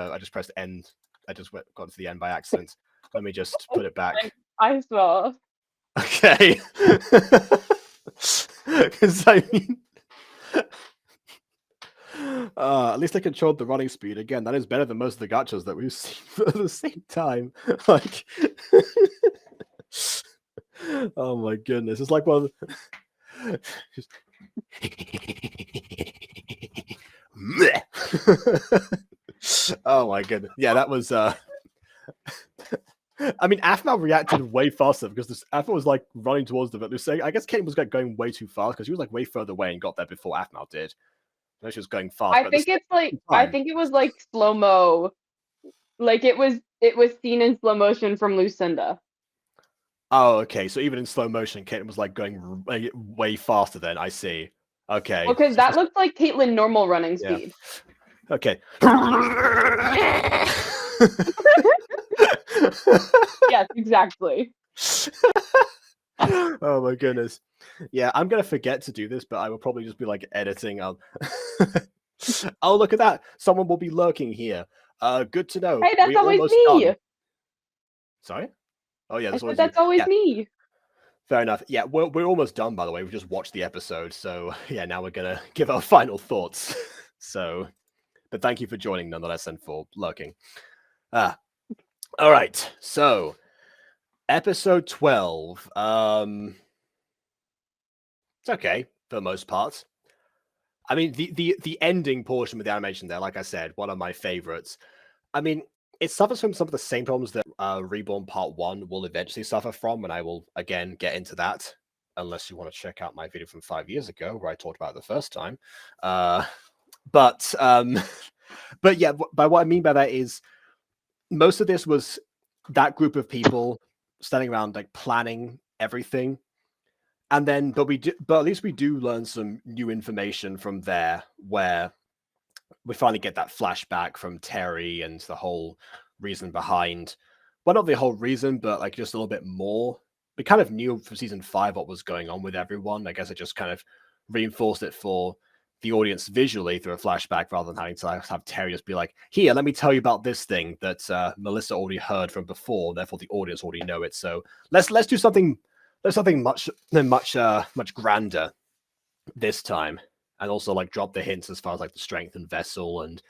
end. I just got to the end by accident. Let me just put it back. I saw. Okay. Because, I mean... at least I controlled the running speed. Again, that is better than most of the gachas that we've seen at the same time. Like... Oh my goodness. It's like one... Oh my goodness. Yeah, that was I mean, aphmau reacted way faster because aphmau was like running towards them, but I guess Kate was like going way too fast because she was like way further away and got there before aphmau did. No, she was going fast. I think it was like slow-mo. Like it was seen in slow motion from Lucinda. Oh, okay. So even in slow motion, Caitlin was like going way faster then. I see. Okay. Okay, that looks like Caitlin normal running speed. Okay. Yes, exactly. Oh my goodness. Yeah, I'm gonna forget to do this, but I will probably just be like editing. Oh, look at that! Someone will be lurking here. Good to know. Hey, that's always me. Done. Sorry. Oh yeah, that's always me. Fair enough. Yeah, we're almost done. By the way, we just watched the episode, so yeah, now we're gonna give our final thoughts. So, but thank you for joining nonetheless and for lurking. All right. So, episode 12. It's okay for the most part. I mean, the ending portion with the animation there, like I said, one of my favorites. I mean, it suffers from some of the same problems that Reborn Part 1 will eventually suffer from, and I will, again, get into that, unless you want to check out my video from 5 years ago, where I talked about it the first time. But yeah, by what I mean by that is, most of this was that group of people standing around, like, planning everything. And then, but at least we do learn some new information from there, where we finally get that flashback from Terry and the whole reason behind, well, not the whole reason, but like just a little bit more. We kind of knew from season 5 what was going on with everyone. I guess it just kind of reinforced it for the audience visually through a flashback rather than having to have Terry just be like, here, let me tell you about this thing that Melissa already heard from before, therefore the audience already know it. So let's do something much grander this time, and also like drop the hints as far as like the strength and vessel and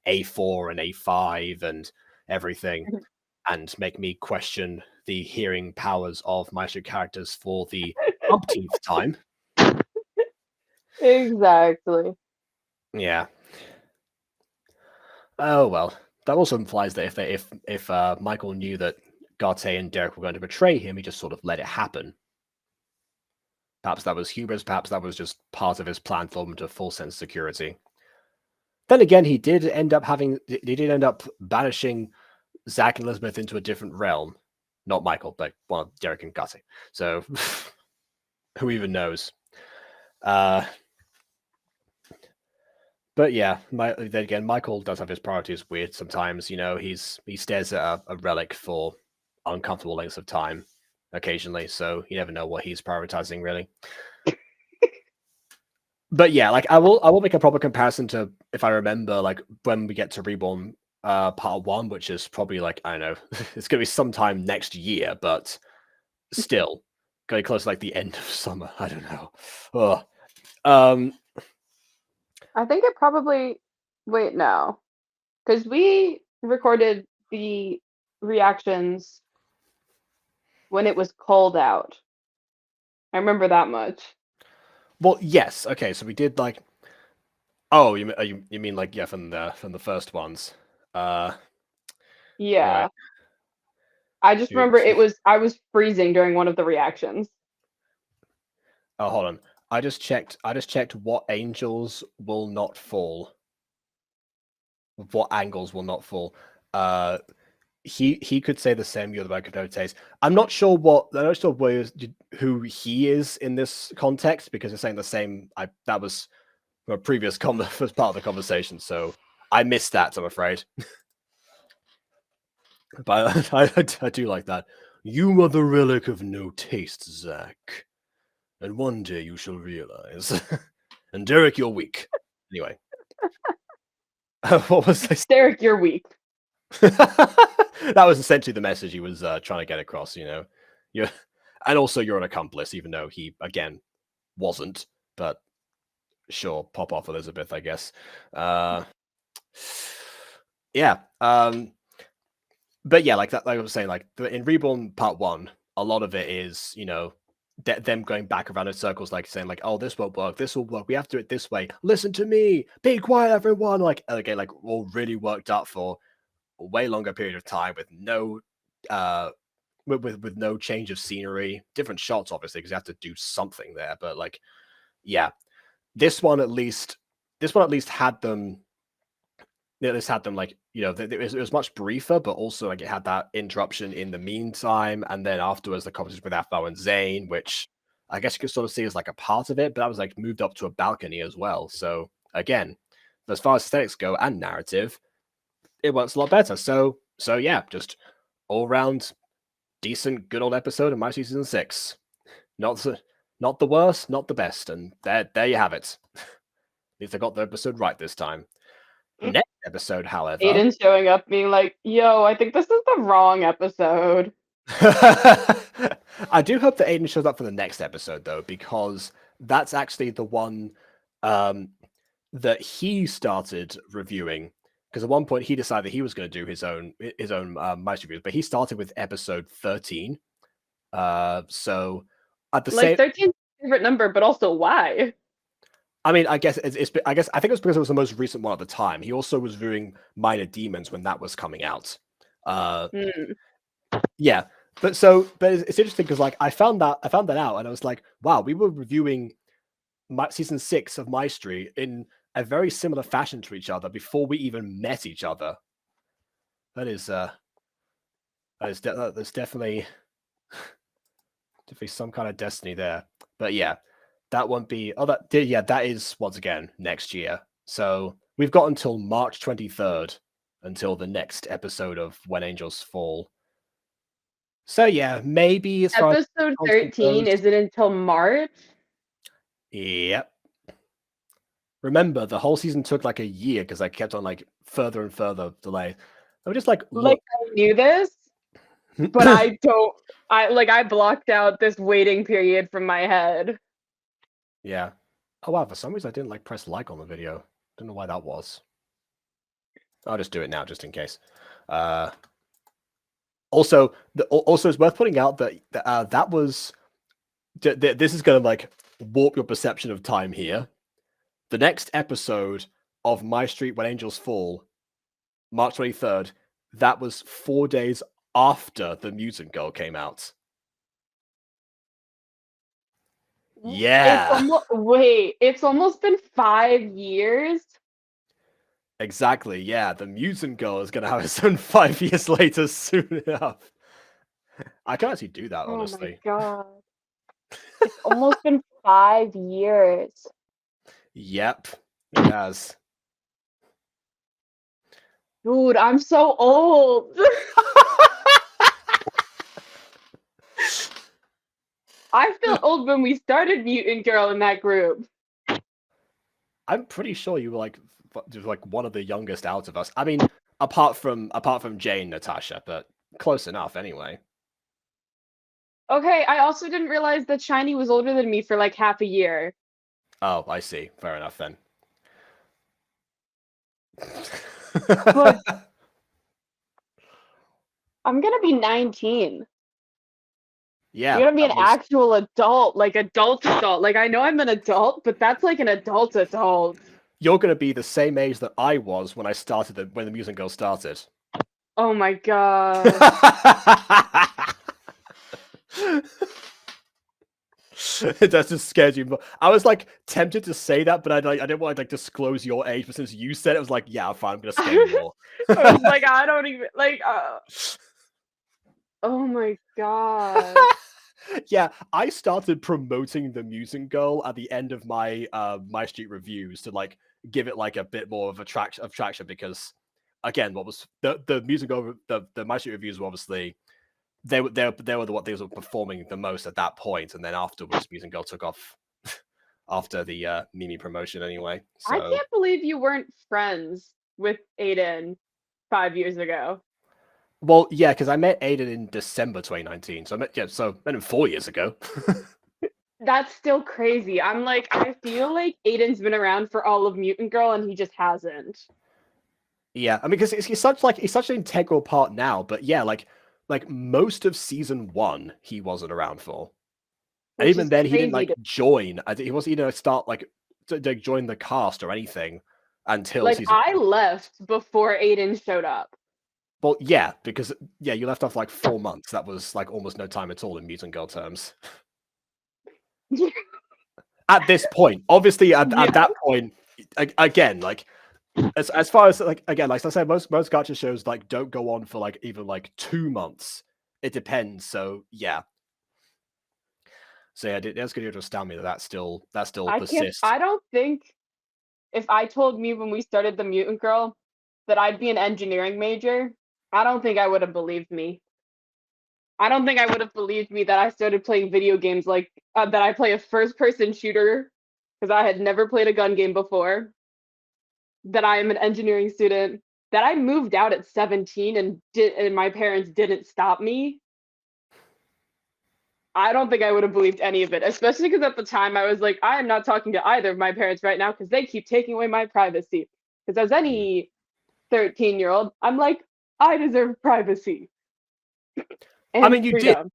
A4 and A5 and everything, and make me question the hearing powers of MyStreet characters for the umpteenth time. Exactly. Yeah. Oh well. That also implies that if Michael knew that Garte and Derek were going to betray him, he just sort of let it happen. Perhaps that was hubris. Perhaps that was just part of his plan for them to full sense security. Then again, he did end up banishing Zach and Elizabeth into a different realm. Not Michael, but one of Derek and Garte. So who even knows? But yeah, then again, Michael does have his priorities weird sometimes. You know, he stares at a relic for uncomfortable lengths of time occasionally, so you never know what he's prioritizing really. But yeah, like I will make a proper comparison to, if I remember, like when we get to Reborn part 1, which is probably like, I don't know, it's gonna be sometime next year, but still going close to like the end of summer. I don't know. I think it probably. Wait, no, because we recorded the reactions when it was cold out. I remember that much. Well, yes. Okay, so we did like. Oh, you mean like, yeah, from the first ones? Yeah. Right. I just remember I was freezing during one of the reactions. Oh, hold on. I just checked what angels will not fall. What angles will not fall. He could say the same. You're the back of notates. I'm not sure who he is in this context, because they're saying the same. That was a previous first part of the conversation, so I missed that, I'm afraid. But I do like that. You are the relic of no taste, Zach. And one day you shall realize. And Derek, you're weak. Anyway. What was I saying? Derek, you're weak. That was essentially the message he was trying to get across, you know. And also you're an accomplice, even though he, again, wasn't. But sure, pop off Elizabeth, I guess. Yeah. But yeah, like that, like I was saying, like in Reborn Part 1, a lot of it is, you know, them going back around in circles, like saying like, oh, this won't work, this will work, we have to do it this way, listen to me, be quiet, everyone. Like, again, like all really worked up for a way longer period of time with no with no change of scenery, different shots, obviously, because you have to do something there. But like, yeah, this one at least had them. This had them like, you know, it was much briefer, but also like it had that interruption in the meantime, and then afterwards the conversation with aphmau and Zane, which I guess you could sort of see as like a part of it, but that was like moved up to a balcony as well. So again, as far as aesthetics go and narrative, it works a lot better. So yeah, just all round decent, good old episode of MyStreet Season 6. Not the worst, not the best, and there you have it. At least I got the episode right this time. Next episode, however, Aiden showing up being like, yo, I think this is the wrong episode. I do hope that Aiden shows up for the next episode, though, because that's actually the one that he started reviewing. Because at one point he decided he was going to do his own MyStreet reviews, but he started with episode 13. So at the same, 13's favorite number, but also why? I mean, I guess I think it was because it was the most recent one at the time. He also was reviewing Minor Demons when that was coming out. Yeah, but it's interesting because like I found that out, and I was like, wow, we were reviewing season 6 of MyStreet in a very similar fashion to each other before we even met each other. There's definitely some kind of destiny there. But yeah, that won't be. Oh, that is once again next year. So we've got until March 23rd until the next episode of When Angels Fall. So yeah, maybe as far as episode 13 is it until March? Yep. Remember, the whole season took like a year because I kept on like further and further delay. I would just like Like look. I knew this, but I don't. I blocked out this waiting period from my head. Yeah. Oh wow, for some reason I didn't like press like on the video. Don't know why that was. I'll just do it now just in case. Also, it's worth pointing out that that was. This is going to like warp your perception of time here. The next episode of My Street When Angels Fall, March 23rd, that was 4 days after the Mutant Girl came out. Yeah. It's almost been 5 years. Exactly, yeah. The Mutant Girl is going to have its own 5 years later soon enough. I can actually do that, honestly. Oh my god. It's almost been 5 years. Yep, it has. Dude, I'm so old. I felt old when we started Mutant Girl in that group. I'm pretty sure you were like one of the youngest out of us. I mean, apart from Jane, Natasha, but close enough anyway. Okay, I also didn't realize that Shiny was older than me for like half a year. Oh, I see. Fair enough then. But I'm gonna be 19. Yeah. You're gonna be an actual adult, like adult. Like I know I'm an adult, but that's like an adult. You're gonna be the same age that I was when I started when the Mutant Girl started. Oh my god. That just scared you. I was like tempted to say that, but I didn't want to like disclose your age. But since you said it, I was like, yeah, fine, I'm gonna scare you more. I was like, I don't even like. Oh my god. Yeah, I started promoting the Mutant Girl at the end of my MyStreet reviews to like give it like a bit more of traction because again, what was the Mutant Girl the MyStreet reviews were obviously they were what they were performing the most at that point, and then afterwards Mutant Girl took off after the Mimi promotion anyway. So I can't believe you weren't friends with Aiden 5 years ago. well, yeah, because I met Aiden in December 2019. So I met him 4 years ago. That's still crazy. I'm like, I feel like Aiden's been around for all of Mutant Girl and he just hasn't. Yeah, I mean, because he's such an integral part now. But yeah, like most of season 1, he wasn't around for, and even then, he didn't like join. He wasn't even start like to join the cast or anything until like season. I left before Aiden showed up. Well, yeah, because you left off like 4 months. That was like almost no time at all in Mutant Girl terms. At this point, obviously, at that point, again, like as far as like again, like I said, most gacha shows like don't go on for like even like 2 months. It depends. So yeah. So yeah, that's going to astound me that still persists. I don't think if I told me when we started the Mutant Girl that I'd be an engineering major, I don't think I would have believed me. I don't think I would have believed me that I started playing video games like that I play a first-person shooter because I had never played a gun game before. That I am an engineering student. That I moved out at 17 and my parents didn't stop me. I don't think I would have believed any of it, especially because at the time I was like, I am not talking to either of my parents right now because they keep taking away my privacy. Because as any 13-year-old, I'm like, I deserve privacy. I mean, you freedom.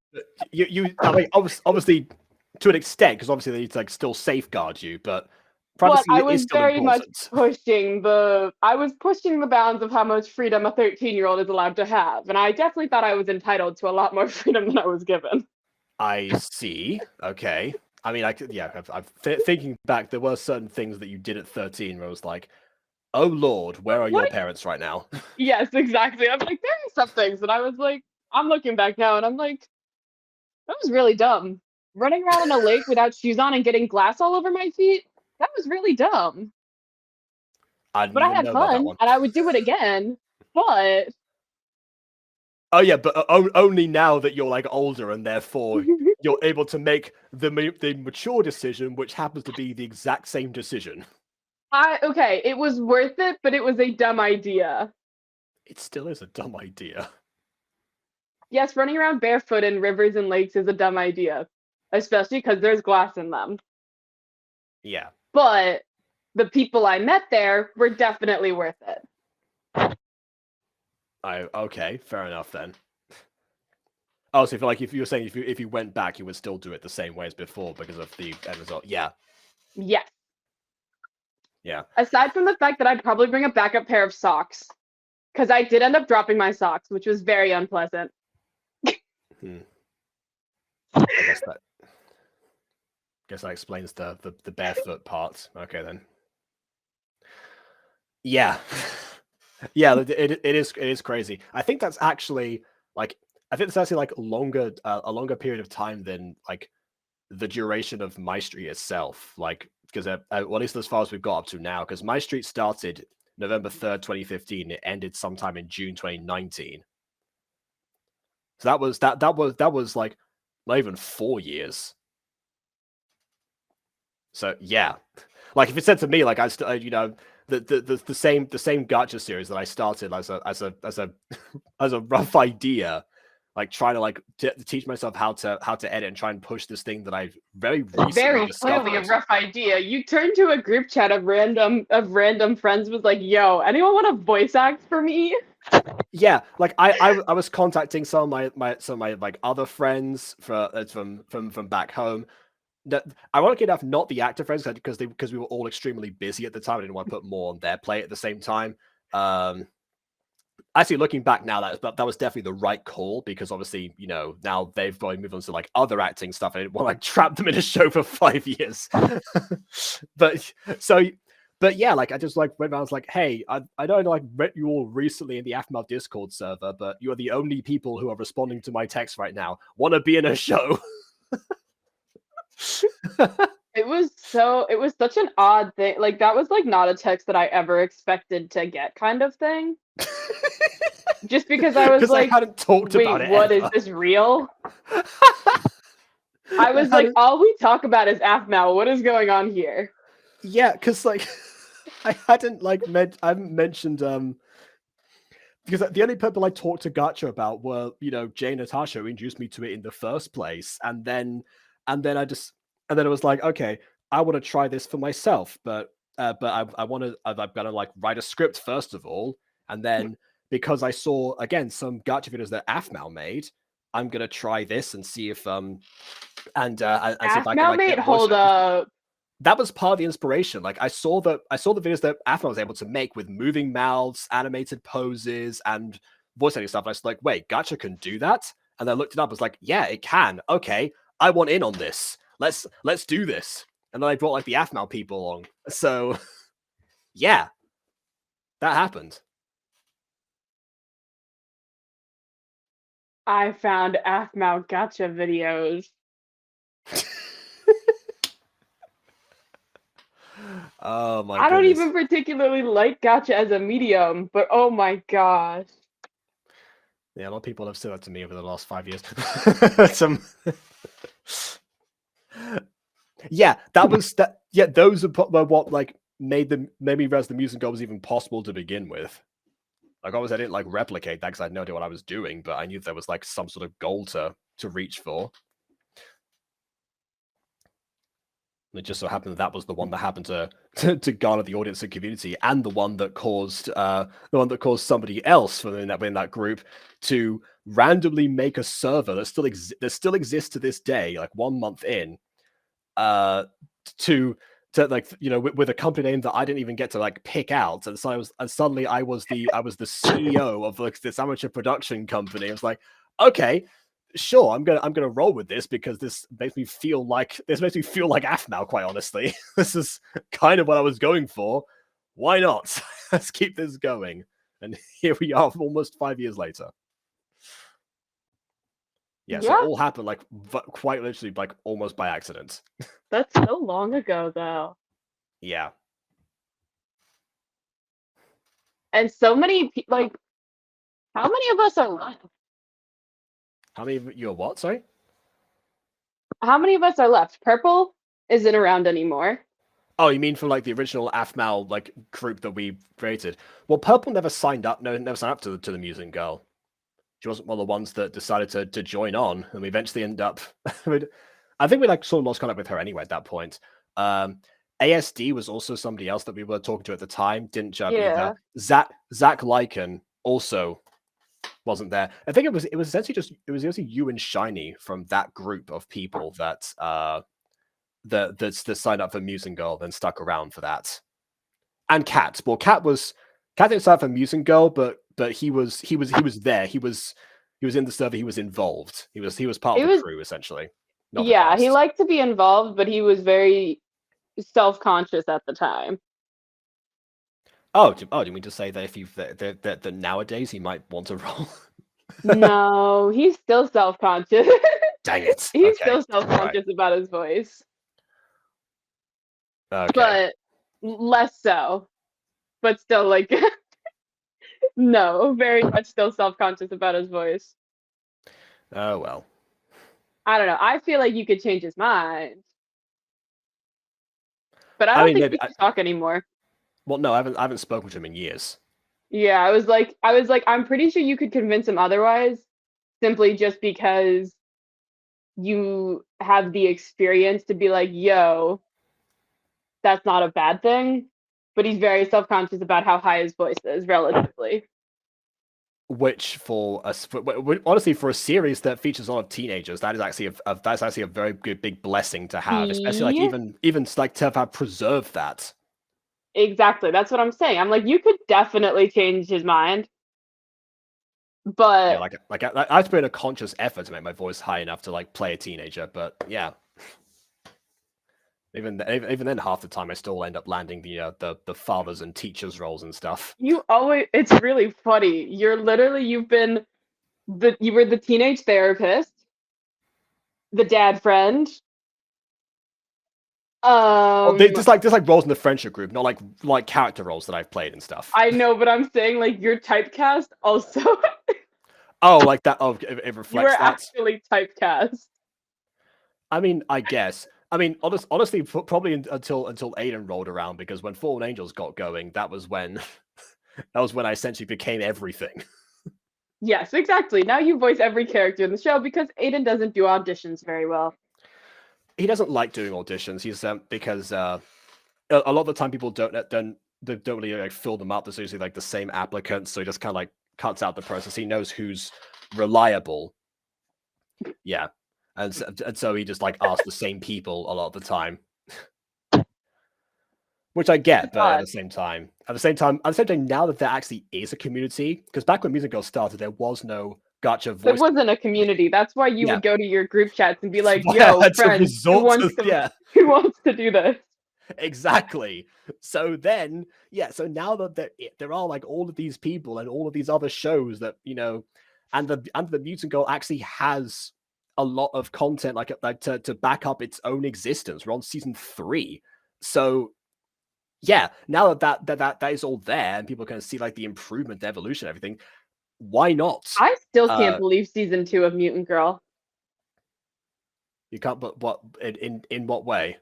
Did. You. I mean, obviously, to an extent, because obviously they need to like still safeguard you, but privacy is still important. I was pushing the bounds of how much freedom a 13-year-old is allowed to have, and I definitely thought I was entitled to a lot more freedom than I was given. I see. Okay. I mean, I'm thinking back, there were certain things that you did at 13 where I was like, oh Lord, where are your parents right now? Yes, exactly. I'm like, there are some things that I was like, I'm looking back now and I'm like, that was really dumb. Running around in a lake without shoes on and getting glass all over my feet, that was really dumb. But I had fun and I would do it again, but... Oh yeah, but only now that you're like older and therefore you're able to make the mature decision, which happens to be the exact same decision. Okay, it was worth it, but it was a dumb idea. It still is a dumb idea. Yes, running around barefoot in rivers and lakes is a dumb idea, especially because there's glass in them. Yeah. But the people I met there were definitely worth it. Okay, fair enough then. Oh, so if you were saying if you went back, you would still do it the same way as before because of the end result. Yeah. Yes. Yeah. Aside from the fact that I'd probably bring a backup pair of socks, because I did end up dropping my socks, which was very unpleasant. I guess that explains the barefoot part. Okay then. Yeah. Yeah, it is crazy. I think that's actually like a longer period of time than like the duration of MyStreet itself. Like because well, at least as far as we've got up to now, because MyStreet started November 3rd, 2015. It ended sometime in June 2019. So that was like not even 4 years. So yeah, like if it said to me, like the same gacha series that I started as a rough idea, like trying to like teach myself how to edit and try and push this thing that I very recently Very discovered. clearly a rough idea. You turned to a group chat of random friends, was like, "Yo, anyone want to voice act for me?" Yeah, like I was contacting some of my like other friends from back home. That ironically enough, not the active friends because we were all extremely busy at the time. I didn't want to put more on their plate at the same time. Actually, looking back now, that was definitely the right call because obviously, now they've probably moved on to like other acting stuff. I didn't want to like trap them in a show for 5 years. But yeah, like I just like went around, I was like, hey, I know I like met you all recently in the aphmau Discord server, but you are the only people who are responding to my text right now. Want to be in a show? It was such an odd thing. Like that was like not a text that I ever expected to get, kind of thing. Just because I was like, I hadn't talked wait, about it what ever. is this real? I was like, all we talk about is aphmau. What is going on here? Yeah, because like I hadn't mentioned because the only people I talked to gacha about were Jay and Natasha, who introduced me to it in the first place, and then I was like, okay, I want to try this for myself, but I've got to like write a script first of all, and then because I saw again some gacha videos that aphmau made, I'm gonna try this and see if and see if I can aphmau like made get voice hold actors. up. That was part of the inspiration. Like I saw the videos that aphmau was able to make with moving mouths, animated poses, and voice acting stuff. And I was like, wait, gacha can do that? And I looked it up. I was like, yeah, it can. Okay, I want in on this. Let's do this. And then I brought like the aphmau people along. So yeah, that happened. I found aphmau gacha videos. Oh my! I don't even particularly like gacha as a medium, but oh my gosh. Yeah, a lot of people have said that to me over the last 5 years. Yeah, that was that. Yeah, those are what like made me realize the music goal was even possible to begin with. Like obviously I didn't like replicate that because I had no idea what I was doing, but I knew there was like some sort of goal to reach for. And it just so happened that was the one that happened to garner the audience and community, and the one that caused somebody else from in that group to randomly make a server that still exists to this day, like 1 month in, to like with a company name that I didn't even get to like pick out, and so suddenly I was the CEO of like this amateur production company. I was like, okay, sure, I'm gonna roll with this because this makes me feel like aphmau. Quite honestly, this is kind of what I was going for. Why not? Let's keep this going. And here we are, almost 5 years later. Yeah, so it all happened like quite literally, like almost by accident. That's so long ago, though. Yeah. And so many like, how many of us are left? How many of you are what? Sorry. How many of us are left? Purple isn't around anymore. Oh, you mean from like the original aphmau like group that we created? Well, Purple never signed up. No, never signed up to the Mutant Girl. She wasn't one of the ones that decided to join on, and we eventually ended up. I think we like sort of lost contact with her anyway at that point. ASD was also somebody else that we were talking to at the time. Didn't show up either. Zach Lycan also wasn't there. I think it was essentially you and Shiny from that group of people that that signed up for Mutant Girl, then stuck around for that. And Cat. Well, Cat didn't sign up for Mutant Girl, but he was there. He was in the server. He was involved. He was part of the crew essentially. Yeah, he liked to be involved, but he was very self-conscious at the time. Oh, do you mean to say that if that nowadays he might want to roll? No, he's still self-conscious. Dang it! He's still self-conscious about his voice. Okay. But less so. But still, like, no, very much still self-conscious about his voice. Oh well. I don't know. I feel like you could change his mind. But I don't think we talk anymore. Well, no, I haven't spoken to him in years. Yeah, I was like, I'm pretty sure you could convince him otherwise, simply just because you have the experience to be like, yo, that's not a bad thing. But he's very self-conscious about how high his voice is relatively. Which for us, honestly, for a series that features a lot of teenagers, that is actually a very good big blessing to have, especially like even like to have preserved that. Exactly, that's what I'm saying. I'm like, you could definitely change his mind, but yeah, I have to put in a conscious effort to make my voice high enough to like play a teenager. But yeah, even then, half the time I still end up landing the fathers and teachers roles and stuff. It's really funny. You were the teenage therapist, the dad friend. Just like roles in the friendship group, not like character roles that I've played and stuff. I know, but I'm saying like your typecast also. Oh, like that. Oh, it reflects you were that. Actually typecast. I mean, I guess. I mean, honestly, probably until Aiden rolled around, because when Fallen Angels got going, that was when I essentially became everything. Yes, exactly. Now you voice every character in the show because Aiden doesn't do auditions very well. He doesn't like doing auditions. He's because a lot of the time people don't really like fill them up. There's usually like the same applicants, so he just kind of like cuts out the process. He knows who's reliable. Yeah. And so he just like asks the same people a lot of the time, which I get. But at the same time, now that there actually is a community, because back when Music Girl started, there was no gacha voice. There wasn't a community. That's why you would go to your group chats and be like, "Yo, friend, who wants to do this?" Exactly. So then, so now that there are like all of these people and all of these other shows that and the Mutant Girl actually has a lot of content like to back up its own existence. We're on season 3, so yeah. Now that is all there, and people can see like the improvement, the evolution, everything. Why not? I still can't believe season 2 of Mutant Girl. You can't, but what in what way?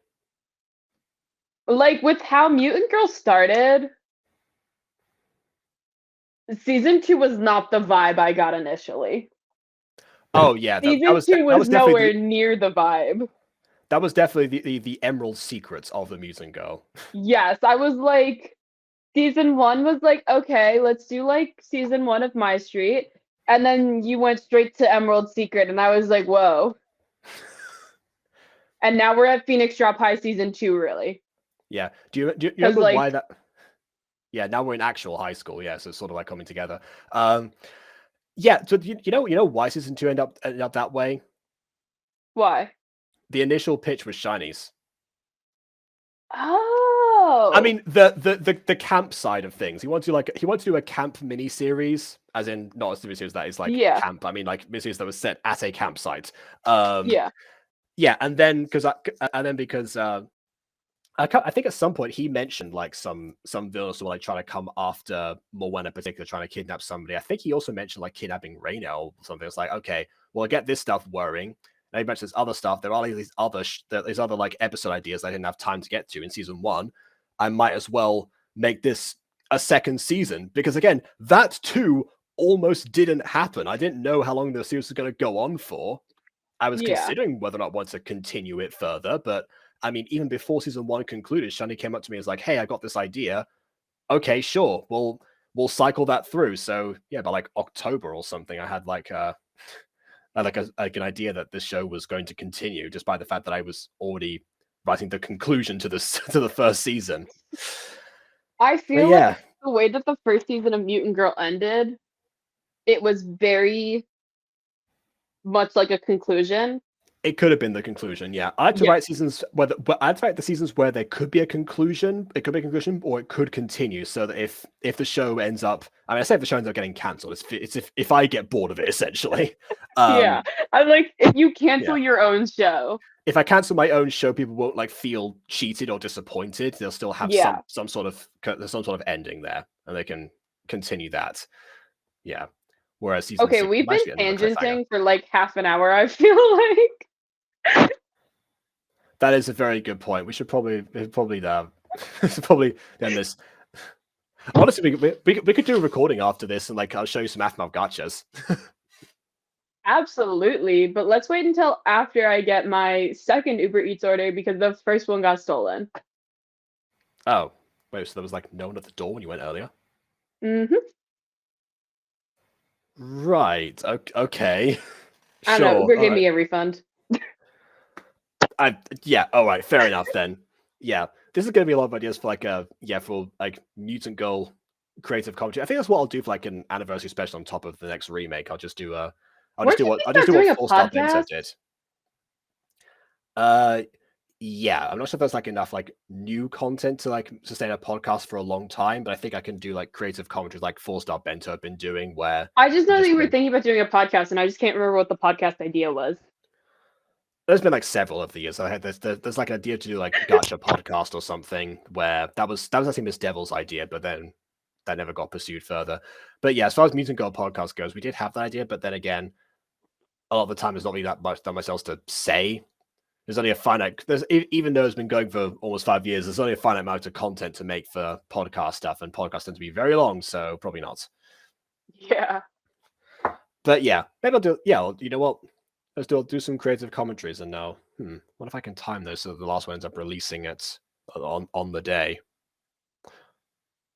Like with how Mutant Girl started, season 2 was not the vibe I got initially. Oh yeah, season 2 was nowhere near the vibe. That was definitely the Emerald secrets of the Mutant Girl. Yes, I was like, season 1 was like, okay, let's do like season 1 of MyStreet, and then you went straight to Emerald Secret, and I was like, whoa. And now we're at Phoenix Drop High season 2, really. Yeah. Do you remember why that? Yeah, now we're in actual high school. Yeah, so it's sort of like coming together. Yeah. So you know why season 2 ended up that way? Why? The initial pitch was Shinies. Oh. I mean the camp side of things. He wants to do a camp mini series, as in not a series that is like camp. I mean like miniseries that was set at a campsite. Yeah, and then because I think at some point he mentioned like some villains were like trying to come after Morwenna in particular, trying to kidnap somebody. I think he also mentioned like kidnapping Reina or something. It's like, okay, well, I get this stuff worrying. And you mentioned this other stuff. There are these other like episode ideas I didn't have time to get to in season 1. I might as well make this a second season, because again, that too almost didn't happen. I didn't know how long the series was going to go on for. I was considering whether or not I want to continue it further, but I mean, even before season 1 concluded, Shani came up to me and was like, "Hey, I got this idea. Okay, sure. We'll cycle that through." So yeah, by like October or something, I had like an idea that this show was going to continue, despite the fact that I was already writing the conclusion to this to the first season. I feel like the way that the first season of Mutant Girl ended, it was very much like a conclusion. It could have been the conclusion, yeah. I had to write seasons where I had to write the seasons where there could be a conclusion. It could be a conclusion, or it could continue. So that if the show ends up, I mean, I say if the show ends up getting cancelled, it's if I get bored of it, essentially. Yeah, I'm like, if you cancel your own show. If I cancel my own show, people won't like feel cheated or disappointed. They'll still have some sort of ending there, and they can continue that. Yeah. Whereas season 6 we've been might end with a cliffhanger. tangenting for like half an hour, I feel like. That is a very good point. We should probably end this. Honestly, we could do a recording after this, and like I'll show you some aphmau gotchas. Absolutely, but let's wait until after I get my second Uber Eats order, because the first one got stolen. Oh, wait, so there was like no one at the door when you went earlier? Mm-hmm. Right. Okay. I don't know. Uber gave me a refund. Yeah. All right. Fair enough then. Yeah. This is going to be a lot of ideas for for Mutant Girl creative commentary. I think that's what I'll do for like an anniversary special on top of the next remake. I'll just do what 4-Star Bento did. Yeah, I'm not sure if there's like enough like new content to like sustain a podcast for a long time, but I think I can do like creative commentaries like 4-Star Bento have been doing, where I just know that you were thinking about doing a podcast, and I just can't remember what the podcast idea was. There's been like several of the years. I had there's like an idea to do like gacha podcast or something, where that was actually Miss Devil's idea, but then that never got pursued further. But yeah, as far as Mutant Girl podcast goes, we did have that idea, but then again, a lot of the time there's not really that much else to say. There's only a finite. Even though it's been going for almost 5 years, there's only a finite amount of content to make for podcast stuff, and podcasts tend to be very long, so probably not. Yeah. But yeah, maybe I'll do. Yeah, you know what? Let's do some creative commentaries, and now, what if I can time those so that the last one ends up releasing it on the day?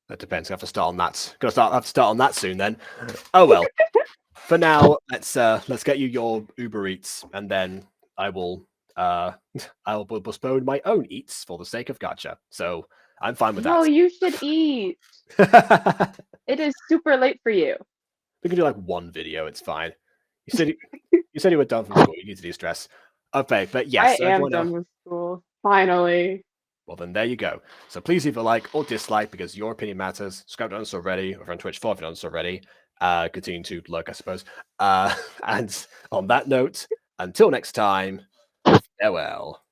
That depends. I have to start on that. I have to start on that soon then. Oh well. For now, let's get you your Uber Eats, and then I will postpone my own eats for the sake of gacha. So I'm fine with that. No, you should eat. It is super late for you. We can do like one video. It's fine. You said you were done from school. You need to de-stress. Okay, but yes, I am done with school. Finally. Well, then there you go. So please either like or dislike, because your opinion matters. Subscribe to us already, or on Twitch if you've done us already. Continue to lurk, I suppose. And on that note, until next time, farewell.